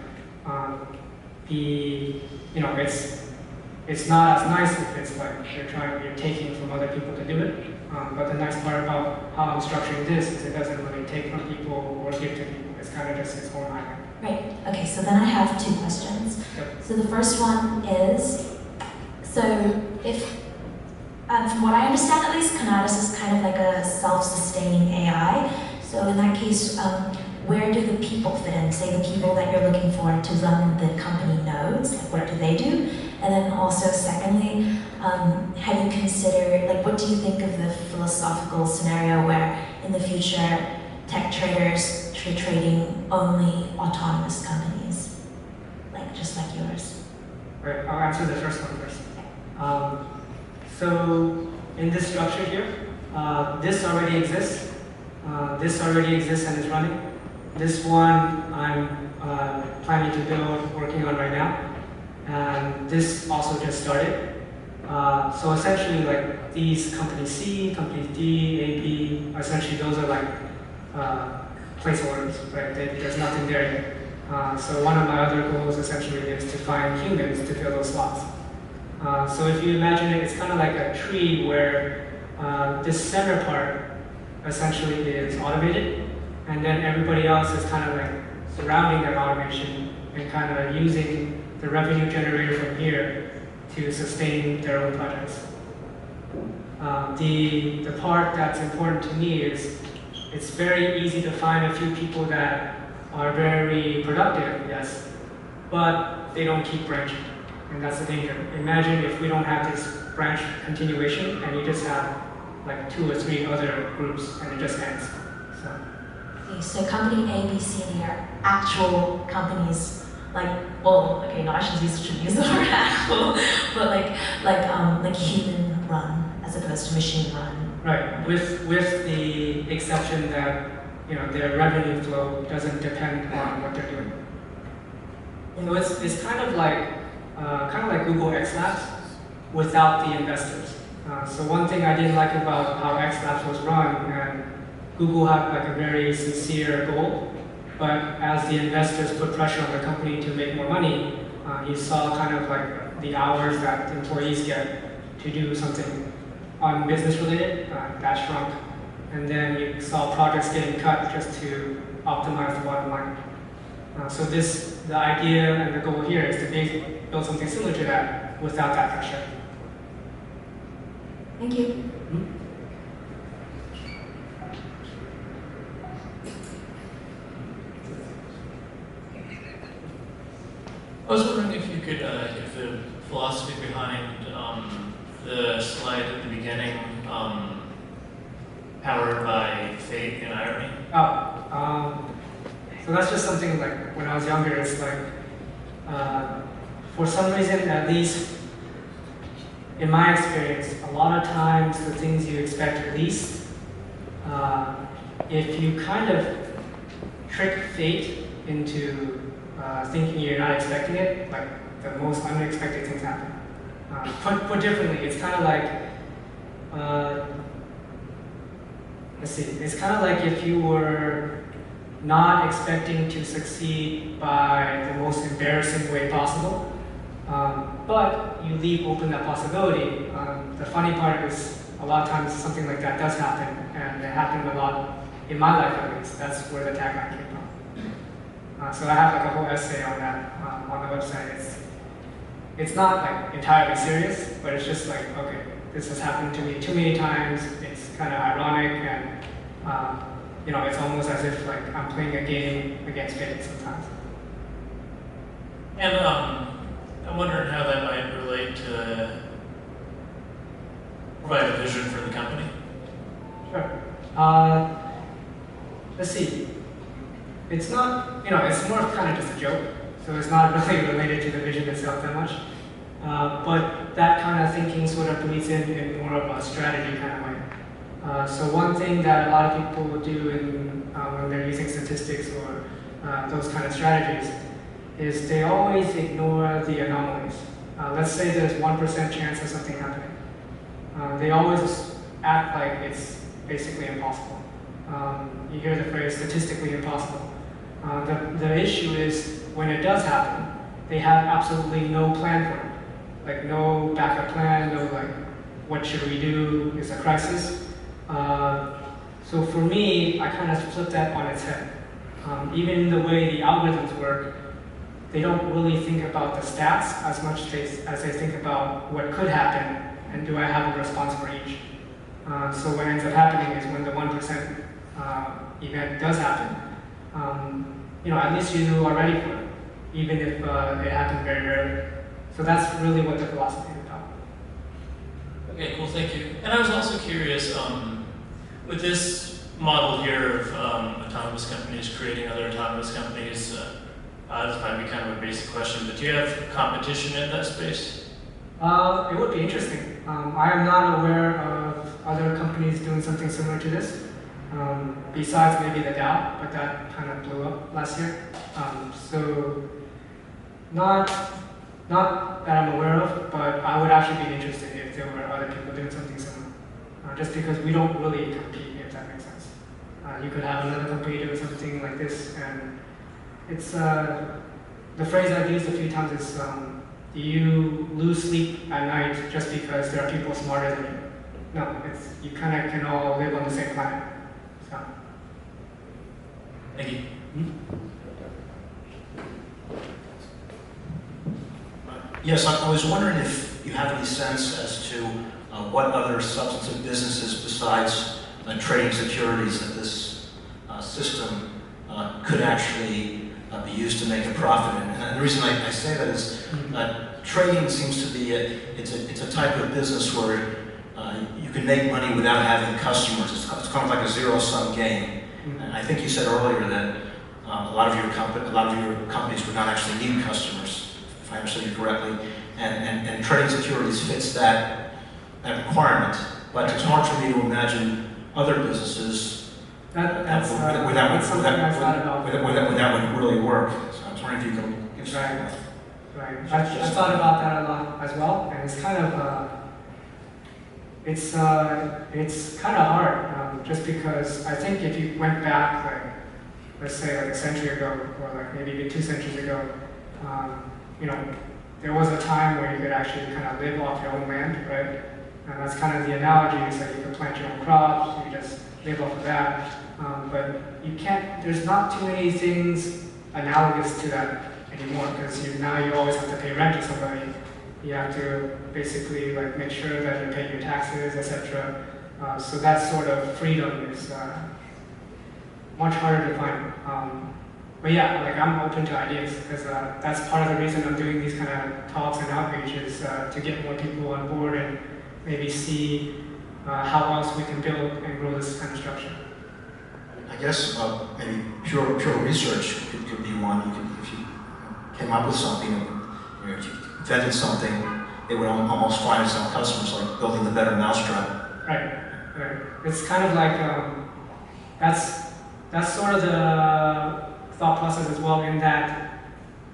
It's not as nice if it's like you're taking from other people to do it. But the nice part about how I'm structuring this is it doesn't really take from people or give to people. It's kind of just its own island. Right. Okay, so then I have two questions. Yep. So the first one is, so if, from what I understand at least, Conatus is kind of like a self-sustaining AI. So in that case, where do the people fit in? Say the people that you're looking for to run the company nodes, like what do they do? And then also secondly, have you considered, like what do you think of the philosophical scenario where in the future tech traders are trading only autonomous companies, like just like yours? Right, I'll answer the first one first. So in this structure here, this already exists. This already exists and is running. This one I'm planning to build, working on right now. And this also just started. So essentially like these companies C, companies D, A, B, essentially those are like placeholders, right? There's nothing there yet. So one of my other goals essentially is to find humans to fill those slots. So if you imagine it, it's kind of like a tree where this center part essentially is automated, and then everybody else is kind of like surrounding that automation and kind of using the revenue generator from here to sustain their own projects. The part that's important to me is it's very easy to find a few people that are very productive, yes, but they don't keep branching, and that's the danger. Imagine if we don't have this branch continuation and you just have like 2 or 3 other groups and it just ends. Okay, so company A, B, C, and D are actual companies, like, well, okay, no, I shouldn't use the word actual, but like human run as opposed to machine run. Right, with the exception that their revenue flow doesn't depend on what they're doing. So it's kind of like Google X Labs without the investors. So one thing I didn't like about how X Labs was run, and Google had like a very sincere goal, but as the investors put pressure on the company to make more money, you saw kind of like the hours that the employees get to do something business related, that shrunk. And then you saw projects getting cut just to optimize the bottom line. So the idea and the goal here is to build something similar to that without that pressure. Thank you. Mm-hmm. I was wondering if you could give the philosophy behind the slide at the beginning, powered by fate and irony. So that's just something like when I was younger, it's like, for some reason, at least in my experience, a lot of times the things you expect least if you kind of trick fate into thinking you're not expecting it, like the most unexpected things happen. Put differently, it's kind of like, let's see, it's kind of like if you were not expecting to succeed by the most embarrassing way possible, but you leave open that possibility. The funny part is a lot of times something like that does happen, and it happened a lot in my life at least. That's where the tagline came from. So I have like a whole essay on that on the website. It's not like entirely serious, but it's just like, okay, this has happened to me too many times. It's kind of ironic, and you know, it's almost as if like I'm playing a game against fate sometimes. And I'm wondering how that might relate to provide a vision for the company. Sure. Let's see. It's not, you know, it's more kind of just a joke, so it's not really related to the vision itself that much. But that kind of thinking sort of bleeds in more of a strategy kind of way. So one thing that a lot of people do when they're using statistics or those kind of strategies is they always ignore the anomalies. Let's say there's 1% chance of something happening. They always act like it's basically impossible. You hear the phrase statistically impossible. The issue is when it does happen, they have absolutely no plan for it. Like no backup plan, no like, what should we do? Is a crisis. So for me, I kind of flip that on its head. Even the way the algorithms work, they don't really think about the stats as much as they think about what could happen and do I have a response for each. So what ends up happening is when the 1% event does happen, you know, at least you are ready for it, even if it happened very rarely. So that's really what the philosophy is about. Okay, cool, thank you. And I was also curious, with this model here of autonomous companies creating other autonomous companies, this might be kind of a basic question, but do you have competition in that space? It would be interesting. I am not aware of other companies doing something similar to this, besides maybe the DAO, but that kind of blew up last year. So not that I'm aware of, but I would actually be interested if there were other people doing something similar. Just because we don't really compete, if that makes sense. You could have another company doing something like this, and it's the phrase I've used a few times is, do you lose sleep at night just because there are people smarter than you? No, you kind of can all live on the same planet. So. Thank you. Yes, I was wondering if you have any sense as to what other substantive businesses besides trading securities that this system could actually be used to make a profit. And the reason I say that is trading seems to be it's a type of business where you can make money without having customers. It's kind of like a zero-sum game. And I think you said earlier that a lot of your companies would not actually need customers, if I understood you correctly. And trading securities fits that requirement. But it's hard for me to imagine other businesses where that would really work. So I was wondering if you could give some. Right. I've thought about that a lot as well, and it's kind of it's kind of hard, just because I think if you went back, like let's say like a century ago, or like maybe even 2 centuries ago, you know, there was a time where you could actually kind of live off your own land, right? And that's kind of the analogy, is that you can plant your own crops, you just live off of that. But you can't, there's not too many things analogous to that anymore, because now you always have to pay rent to somebody. You have to basically like make sure that you're paying your taxes, etc. So that sort of freedom is much harder to find. But yeah, like I'm open to ideas, because that's part of the reason I'm doing these kind of talks and outreaches, to get more people on board and maybe see how else we can build and grow this kind of structure. I guess maybe pure research could be one. If you came up with something, if you invented something, it would almost find its own customers, like building the better mousetrap. Right. It's kind of like that's sort of the thought process as well, in that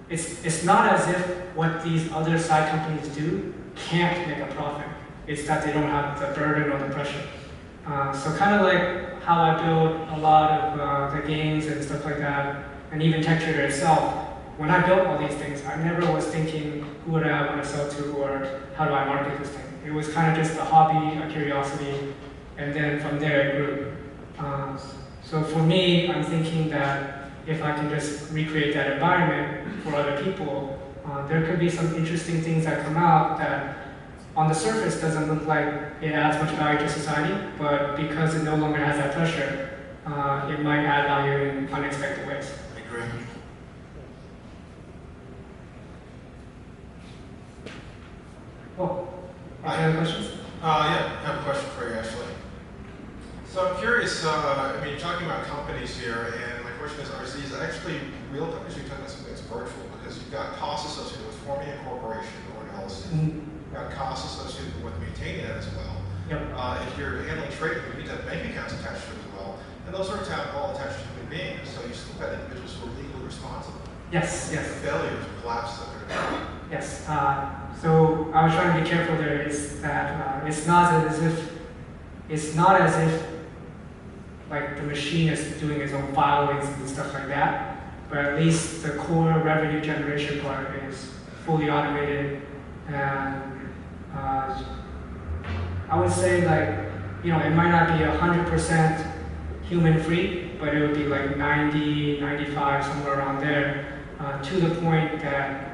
it's not as if what these other side companies do can't make a profit. It's that they don't have the burden or the pressure. So kind of like how I build a lot of the games and stuff like that, and even TechTrader itself. When I built all these things, I never was thinking, who would I want to sell to, or how do I market this thing? It was kind of just a hobby, a curiosity, and then from there it grew. So for me, I'm thinking that if I can just recreate that environment for other people, there could be some interesting things that come out that on the surface doesn't look like it adds much value to society, but because it no longer has that pressure, it might add value in unexpected ways. I agree. Oh, any other questions? Yeah, I have a question for you, actually. So I'm curious, I mean, you're talking about companies here, and my question is, are these actually real companies, or are you talking about something that's virtual? Because you've got costs associated with forming a corporation or an LLC. You've got costs associated with maintaining that as well. Yep. If you're handling trade, you need to have bank accounts attached to it as well. And those are all attached to human beings, so you still got individuals who are legally responsible. Yes, yes. The failures, collapses that they're going to Yes. So I was trying to be careful there. Is that it's not as if like the machine is doing its own filings and stuff like that, but at least the core revenue generation part is fully automated, and I would say, like, you know, it might not be 100% human free, but it would be like 90, 95, somewhere around there, to the point that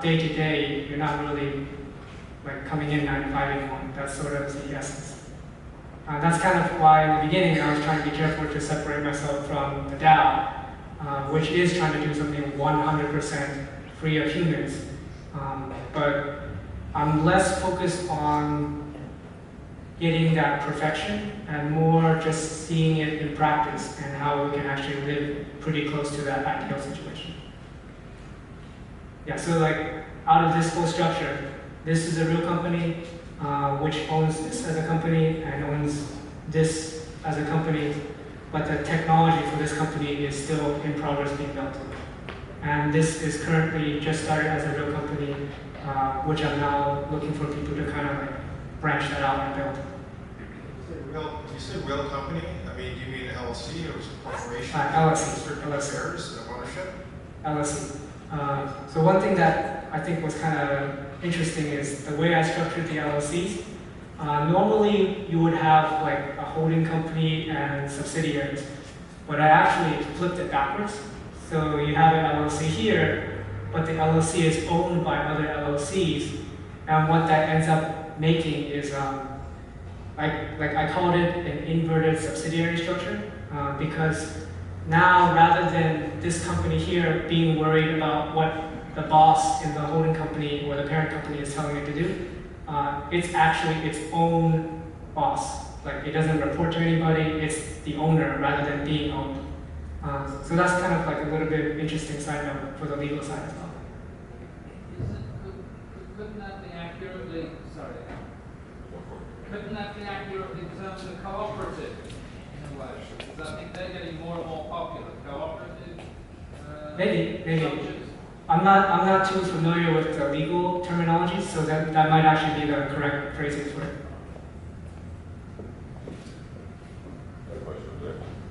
day to day, you're not really like coming in 95 anymore. That's sort of the essence. That's kind of why in the beginning I was trying to be careful to separate myself from the DAO, which is trying to do something 100% free of humans. But I'm less focused on getting that perfection and more just seeing it in practice and how we can actually live pretty close to that ideal situation. Yeah, so like out of this whole structure, this is a real company which owns this as a company and owns this as a company, but the technology for this company is still in progress being built. And this is currently just started as a real company, which I'm now looking for people to kind of like branch that out and build. You said real company? I mean, do you mean LLC or is it a corporation? LLC. Certain shares of ownership? LLC. So one thing that I think was kind of interesting is the way I structured the LLCs. Normally, you would have like a holding company and subsidiaries, but I actually flipped it backwards. So you have an LLC here, but the LLC is owned by other LLCs, and what that ends up making is I called it an inverted subsidiary structure, because now rather than this company here being worried about what the boss in the holding company or the parent company is telling it to do, it's actually its own boss. Like, it doesn't report to anybody, it's the owner rather than being owned. So that's kind of like a little bit interesting side note for the legal side as well. Couldn't that be accurately, couldn't that be accurate in terms of cooperative in a way? Because I think they're getting more and more popular, cooperative Maybe. structures. I'm not too familiar with the legal terminology, so that might actually be the correct phrasing for it.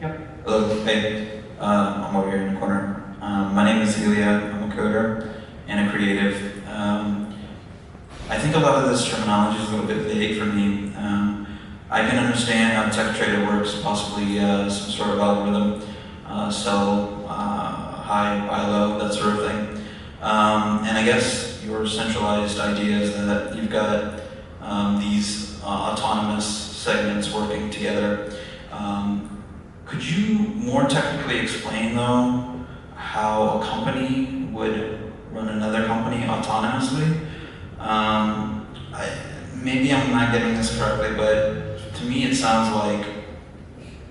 Yep. Hello, hey, I'm over here in the corner. My name is Ilya, I'm a coder and a creative. I think a lot of this terminology is a little bit vague for me. I can understand how TechTrader works, possibly some sort of algorithm, sell, high, buy low, that sort of thing. And I guess your centralized idea is that you've got these autonomous segments working together. Could you more technically explain, though, how a company would run another company autonomously? Maybe I'm not getting this correctly, but to me it sounds like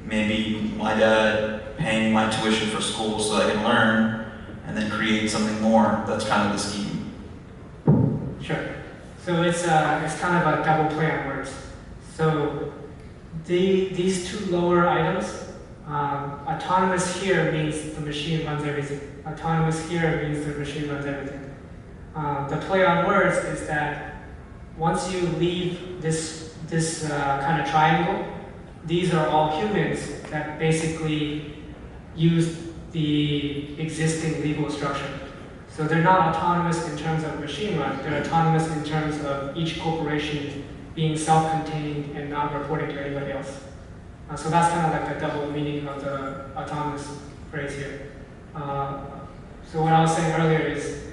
maybe my dad paying my tuition for school so I can learn and then create something more. That's kind of the scheme. Sure. So it's kind of a double play on words. So these two lower items, Autonomous here means the machine runs everything. Autonomous here means the machine runs everything. The play on words is that once you leave this kind of triangle, these are all humans that basically use the existing legal structure. So they're not autonomous in terms of machine run, they're autonomous in terms of each corporation being self-contained and not reporting to anybody else. So that's kind of like the double meaning of the autonomous phrase here. So what I was saying earlier is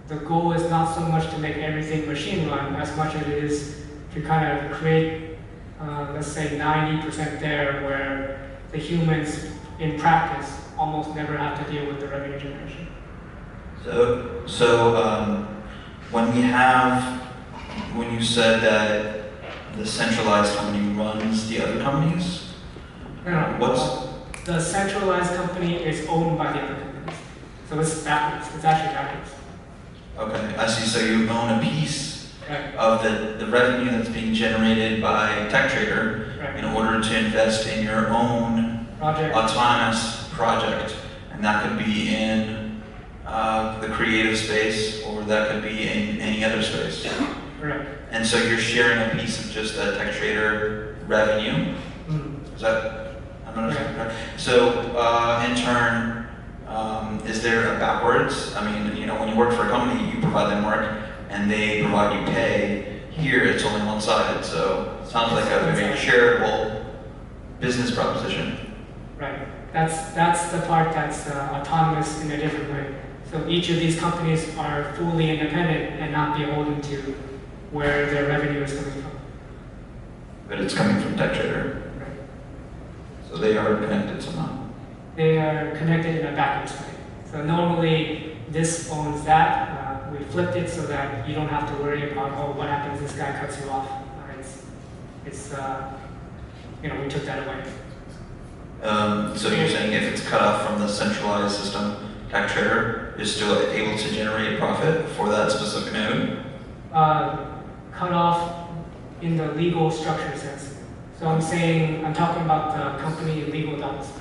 the goal is not so much to make everything machine run as much as it is to kind of create, let's say 90% there where the humans in practice almost never have to deal with the revenue generation. So when you said that the centralized company runs the other companies, the centralized company is owned by the other companies. So it's backwards. It's actually backwards. Okay, I see. So you own a piece of the revenue that's being generated by TechTrader in order to invest in your own autonomous project. And that could be in the creative space, or that could be in any other space. Correct. And so you're sharing a piece of just that TechTrader revenue. Is that? I'm not understanding correct. So in turn, is there a backwards? I mean, you know, when you work for a company, you provide them work, and they provide you pay. Here, it's only one-sided. So it sounds like a very shareable business proposition. Right. That's the part that's autonomous in a different way. So each of these companies are fully independent and not beholden to where their revenue is coming from. But it's coming from TechTrader. Right. So they are connected somehow. They are connected in a backwards way. So normally this owns that. We flipped it so that you don't have to worry about, oh, what happens if this guy cuts you off. We took that away. So you're saying if it's cut off from the centralized system, TechTrader is still able to generate profit for that specific node? Cut off in the legal structure sense. So I'm talking about the company legal docs.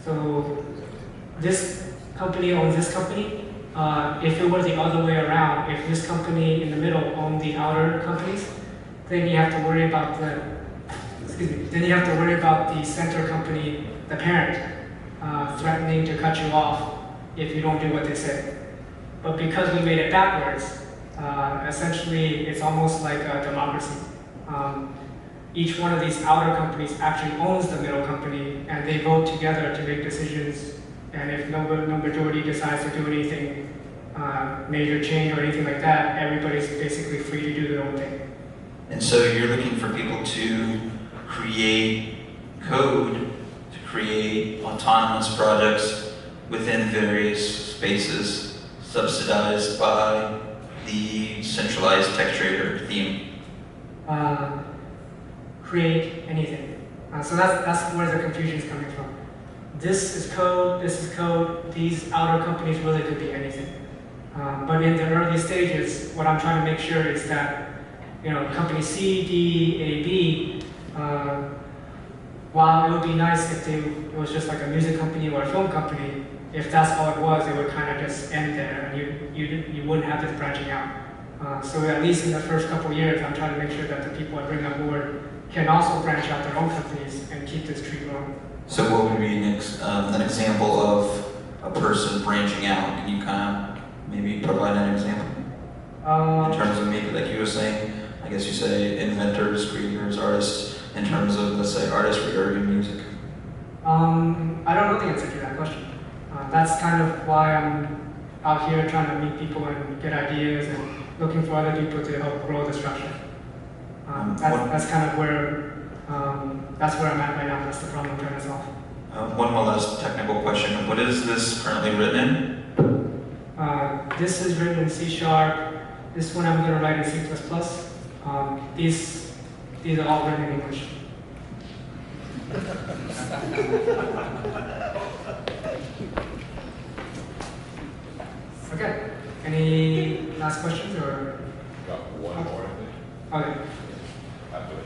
So this company owns this company. If it were the other way around, if this company in the middle owned the outer companies, then you have to worry about the center company, the parent, threatening to cut you off if you don't do what they say. But because we made it backwards, essentially it's almost like a democracy. Each one of these outer companies actually owns the middle company, and they vote together to make decisions. And if no majority decides to do anything, major change or anything like that, everybody's basically free to do their own thing. And so you're looking for people to create code, to create autonomous projects within various spaces, subsidized by the centralized TechTrader theme. Create anything. So that's where the confusion is coming from. This is code, these outer companies really could be anything. But in the early stages, what I'm trying to make sure is that, company C, D, A, B, while it would be nice if it was just like a music company or a film company, if that's all it was, it would kind of just end there, and you wouldn't have this branching out. So at least in the first couple of years, I'm trying to make sure that the people I bring on board can also branch out their own companies and keep this tree growing. So what would be an example of a person branching out? Can you kind of maybe provide an example? In terms of maybe like you were saying, I guess you say inventors, creators, artists, in terms of, let's say, artists regarding music. I don't know the answer to that question. That's kind of why I'm out here trying to meet people and get ideas and looking for other people to help grow the structure. That's kind of where that's where I'm at right now. That's the problem I'm trying to solve. One more last technical question. What is this currently written in? This is written in C#. This one I'm going to write in C++. These are all written in English. Okay. Any last questions or? Got one more, I think. Okay.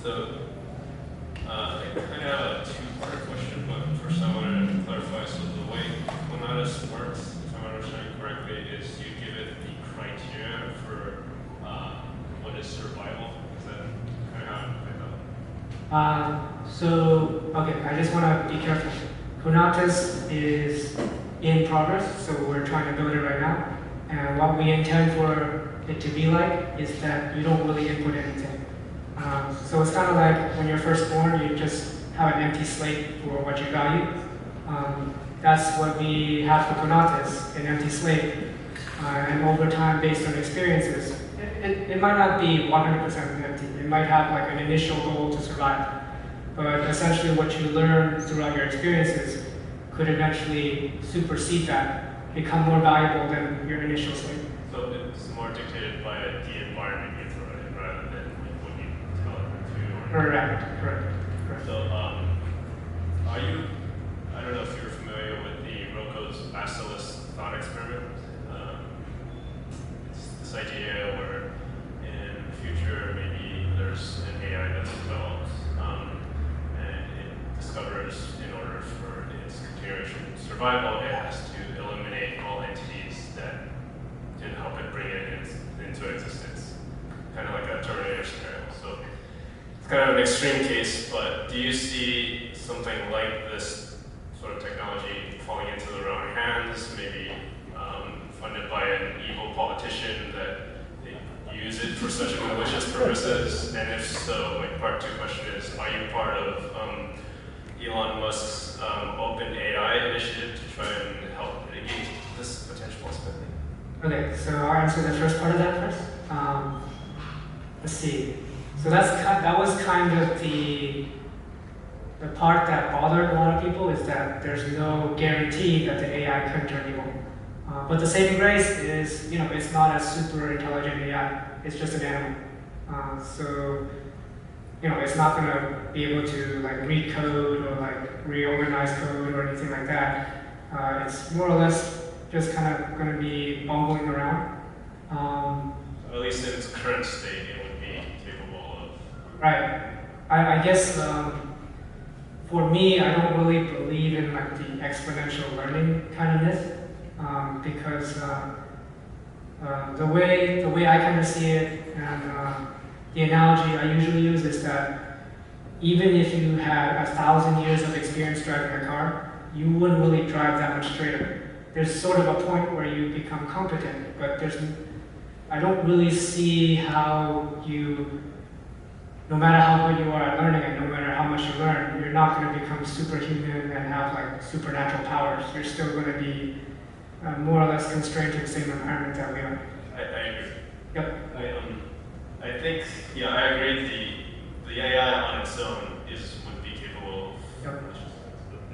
So, I kind of have a two-part question, but first I wanted to clarify. So the way Quanatus works, if I'm understanding correctly, is you give it the criteria for what is survival. Is that kind of how it plays out? So, okay, I just want to be careful. Quanatus is in progress, so we're trying to build it right now. And what we intend for it to be like is that you don't really input anything. So it's kind of like when you're first born, you just have an empty slate for what you value. That's what we have for Quanatus, an empty slate. And over time, based on experiences, it might not be 100% empty. It might have like an initial goal to survive. But essentially what you learn throughout your experiences could eventually supersede that, become more valuable than your initial slate. So it's more dictated by the environment you throw it in rather than what you tell it to. Correct. So, are you, I don't know if you're familiar with the Rocco's Basilisk thought experiment. It's this idea where in the future maybe there's an AI that's developed and it discovers in order for its continuation survival, it has to eliminate all entities that didn't help it bring it into existence. Kind of like a Terminator scenario. So it's kind of an extreme case, but do you see something like this sort of technology falling into the wrong hands, maybe funded by an evil politician that they use it for such malicious purposes? And if so, like part two question is, are you part of Elon Musk's open AI initiative to try and help mitigate this potential possibility? Okay, so I'll answer the first part of that first. Let's see. So that was kind of the part that bothered a lot of people, is that there's no guarantee that the AI could turn evil. But the saving grace is, it's not a super intelligent AI. It's just an animal. So, it's not going to be able to like read code or like reorganize code or anything like that. It's more or less just kind of going to be bumbling around. At least in its current state, it would be capable of. Right. I guess for me, I don't really believe in like the exponential learning kind of myth, because the way I kind of see it, and the analogy I usually use is that even if you had 1,000 years of experience driving a car, you wouldn't really drive that much straighter. There's sort of a point where you become competent, but I don't really see how no matter how good you are at learning and no matter how much you learn, you're not going to become superhuman and have like supernatural powers. You're still going to be more or less constrained to the same environment that we are. I agree. Yep. I think, I agree. The AI on its own would be capable of. Yep.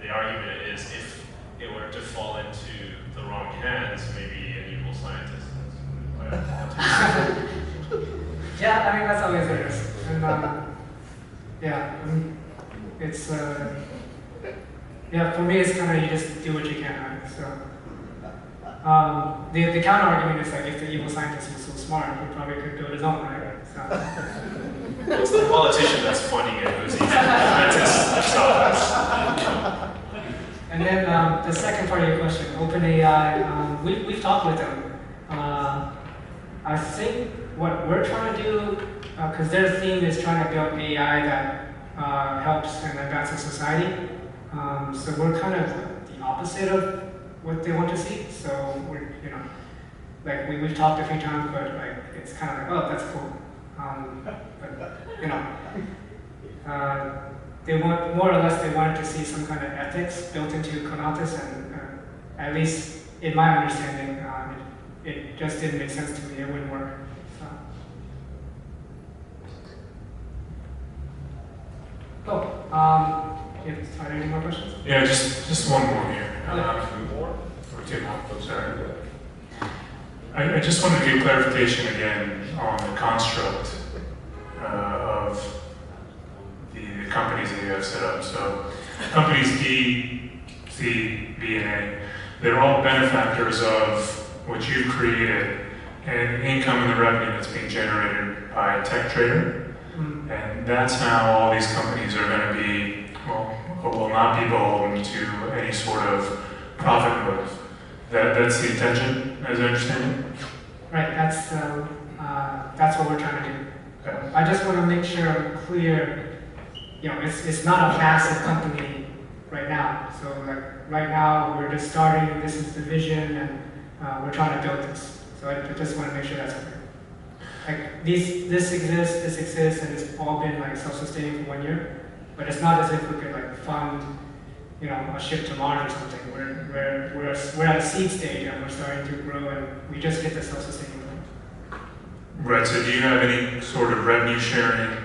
The argument is if it were to fall into the wrong hands, maybe an evil scientist. Yeah, I mean that's always the risk. And it's for me it's kind of you just do what you can, right? So the counter argument is like if the evil scientist was so smart, he probably could build his own, right? So it's the politician that's funding it who's evil. And then the second part of your question, OpenAI, we've talked with them. I think what we're trying to do, because their theme is trying to build AI that helps and advances society. So we're kind of the opposite of what they want to see. So we're, we've talked a few times, but like it's kind of like, oh, that's cool. They want, more or less, they wanted to see some kind of ethics built into Quanatus, and at least in my understanding, it just didn't make sense to me. It wouldn't work. So. Are there any more questions? Yeah, just one more here. Or two more. I'm sorry. I just wanted to get clarification again on the construct of the companies that you have set up. So companies B, C, B, and A, they're all benefactors of what you've created and income and the revenue that's being generated by TechTrader. And that's how all these companies are going to be, well, will not be beholden to any sort of profit motive. That's the intention, as I understand it? Right, that's what we're trying to do. I just want to make sure I'm clear, it's not a massive company right now. So like right now we're just starting, this is the vision, and we're trying to build this. So I just want to make sure that's clear. Like this exists, and it's all been like self-sustaining for 1 year. But it's not as if we could like fund, a ship to Mars or something. We're at a seed stage and we're starting to grow, and we just hit the self-sustaining point. Right, so do you have any sort of revenue sharing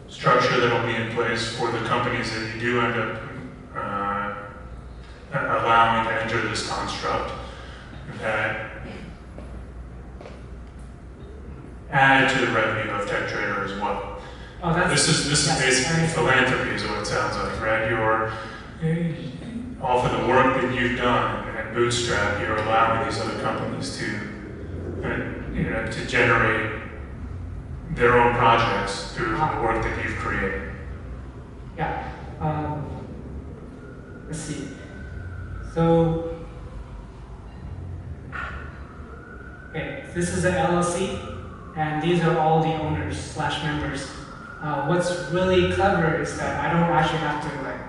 structure that will be in place for the companies that you do end up allowing to enter this construct that add to the revenue of TechTrader as well? Oh, this is basically philanthropy is what it sounds like, right? You're off of the work that you've done and Bootstrap, you're allowing these other companies to generate their own projects through the work that you've created. Yeah. Let's see. So, okay, this is an LLC, and these are all the owners / members. What's really clever is that I don't actually have to like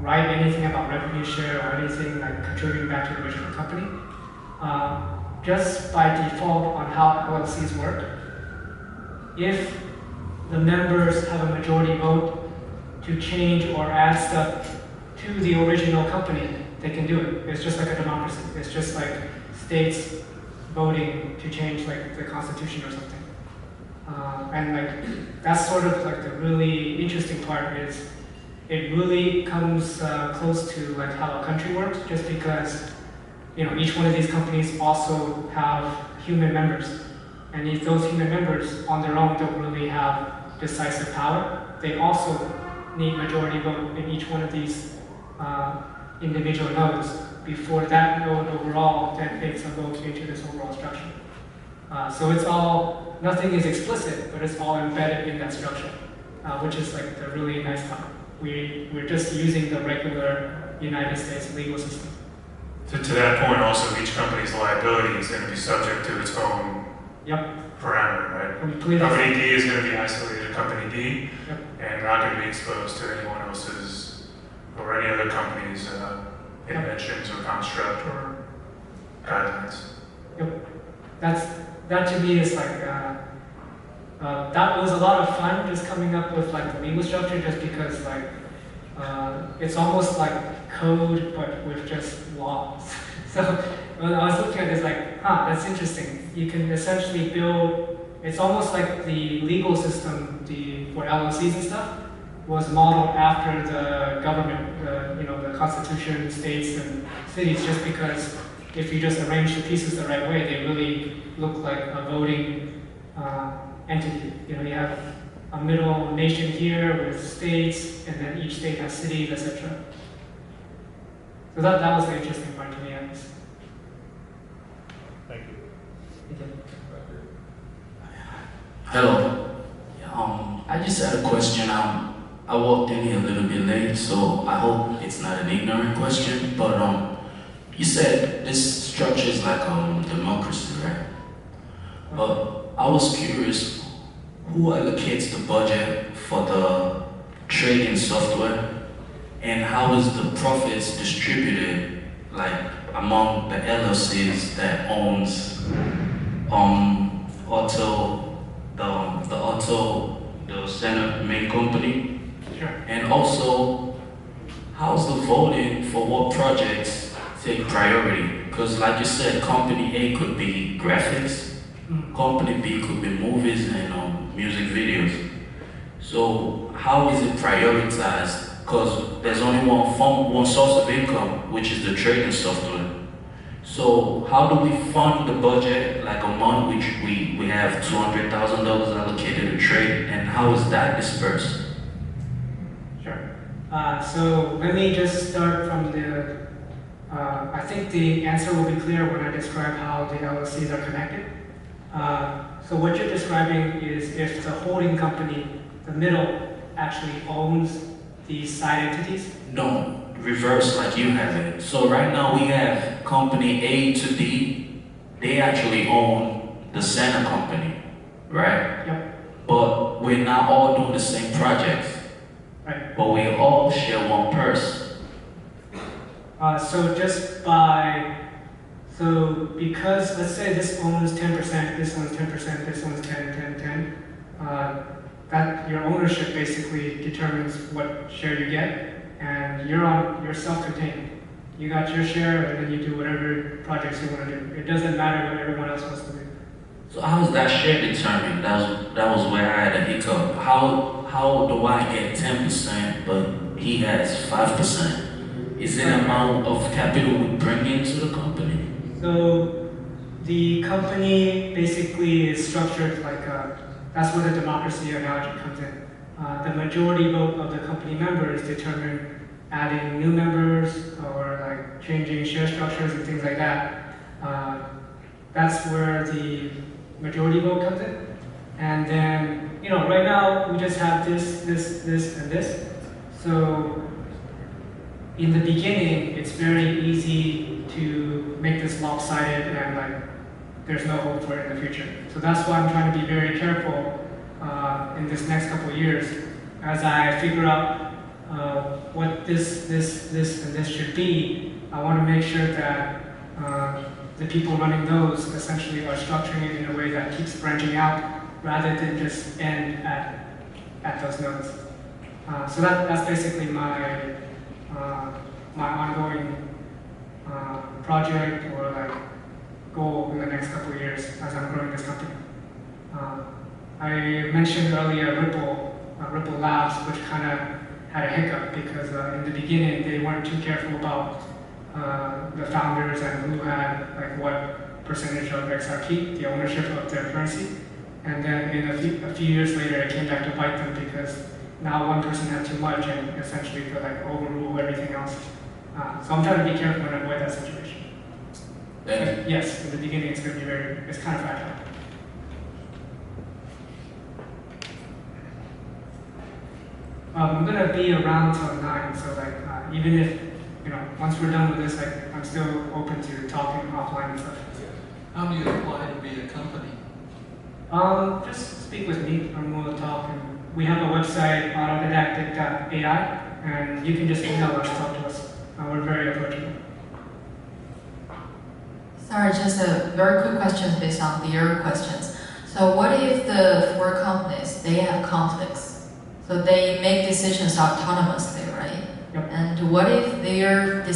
write anything about revenue share or anything like contributing back to the original company. Just by default on how LLCs work, if the members have a majority vote to change or add stuff to the original company, they can do it. It's just like a democracy. It's just like states voting to change like the constitution or something. And like that's sort of like the really interesting part is it really comes close to like how a country works, just because each one of these companies also have human members, and if those human members on their own don't really have decisive power, they also need majority vote in each one of these individual nodes before that node overall then takes a vote into this overall structure. So it's all, nothing is explicit, but it's all embedded in that structure, which is like the really nice part. We're just using the regular United States legal system. To that point, also, each company's liability is going to be subject to its own parameter, right? Completely. Company D is going to be isolated to Company D, and not going to be exposed to anyone else's or any other company's inventions or construct or guidelines. Yep. That to me is like, that was a lot of fun just coming up with like the legal structure, just because like, it's almost like code but with just laws. So when I was looking at this like, that's interesting. You can essentially build, it's almost like the legal system for LLCs and stuff was modeled after the government, the constitution, states and cities, just because if you just arrange the pieces the right way, they really look like a voting entity. You have a middle nation here with states, and then each state has cities, etc. So that was the interesting part to me, at least. Thank you. Hello. I just had a question. I walked in here a little bit late, so I hope it's not an ignorant question. But you said this structure is like democracy, right? But I was curious, who allocates the budget for the trading software, and how is the profits distributed, like among the LLCs that owns the center main company? Sure. And also, how's the voting for what projects take priority? Because like you said, company A could be graphics, company B could be movies and music videos. So how is it prioritized? Because there's only one source of income, which is the trading software. So how do we fund the budget, like a month which we have $200,000 allocated to trade, and how is that dispersed? Sure. So let me just start from I think the answer will be clear when I describe how the LLCs are connected. So what you're describing is if the holding company, the middle, actually owns these side entities? No, reverse like you have it. So right now we have company A to D. They actually own the center company, right? Yep. But we're not all doing the same projects. Right. But we all share one purse. So because let's say this owns 10%, this owns 10%, this owns 10, that your ownership basically determines what share you get, and you're self-contained. You got your share, and then you do whatever projects you want to do. It doesn't matter what everyone else wants to do. So how is that share determined? That was where I had a hiccup. How do I get 10% but he has 5%? Is it an amount of capital we bring into the company? So the company basically is structured like that's where the democracy analogy comes in. The majority vote of the company members determine adding new members or like changing share structures and things like that. That's where the majority vote comes in. And then, right now we just have this, and this. So in the beginning, it's very easy to make this lopsided and like there's no hope for it in the future. So that's why I'm trying to be very careful in this next couple of years as I figure out what this, and this should be. I want to make sure that the people running those essentially are structuring it in a way that keeps branching out rather than just end at those nodes. So that's basically my my ongoing project or like goal in the next couple of years as I'm growing this company. I mentioned earlier Ripple Labs, which kind of had a hiccup because in the beginning they weren't too careful about the founders and who had like what percentage of XRP, the ownership of their currency. And then in a few years later, it came back to bite them because now one person had too much and essentially could like overrule everything else. So I'm trying to be careful and avoid that situation. But yes, in the beginning it's going to be it's kind of fragile. I'm going to be around till 9, so like even if, once we're done with this, like I'm still open to talking offline and stuff. How do you apply to be a company? Just speak with me and we'll talk. And we have a website, Autodidactic.ai, and you can just email us, talk to us. We're very approachable. Sorry, just a very quick question based on your questions. So what if the 4 companies, they have conflicts? So they make decisions autonomously, right? Yep. And what if their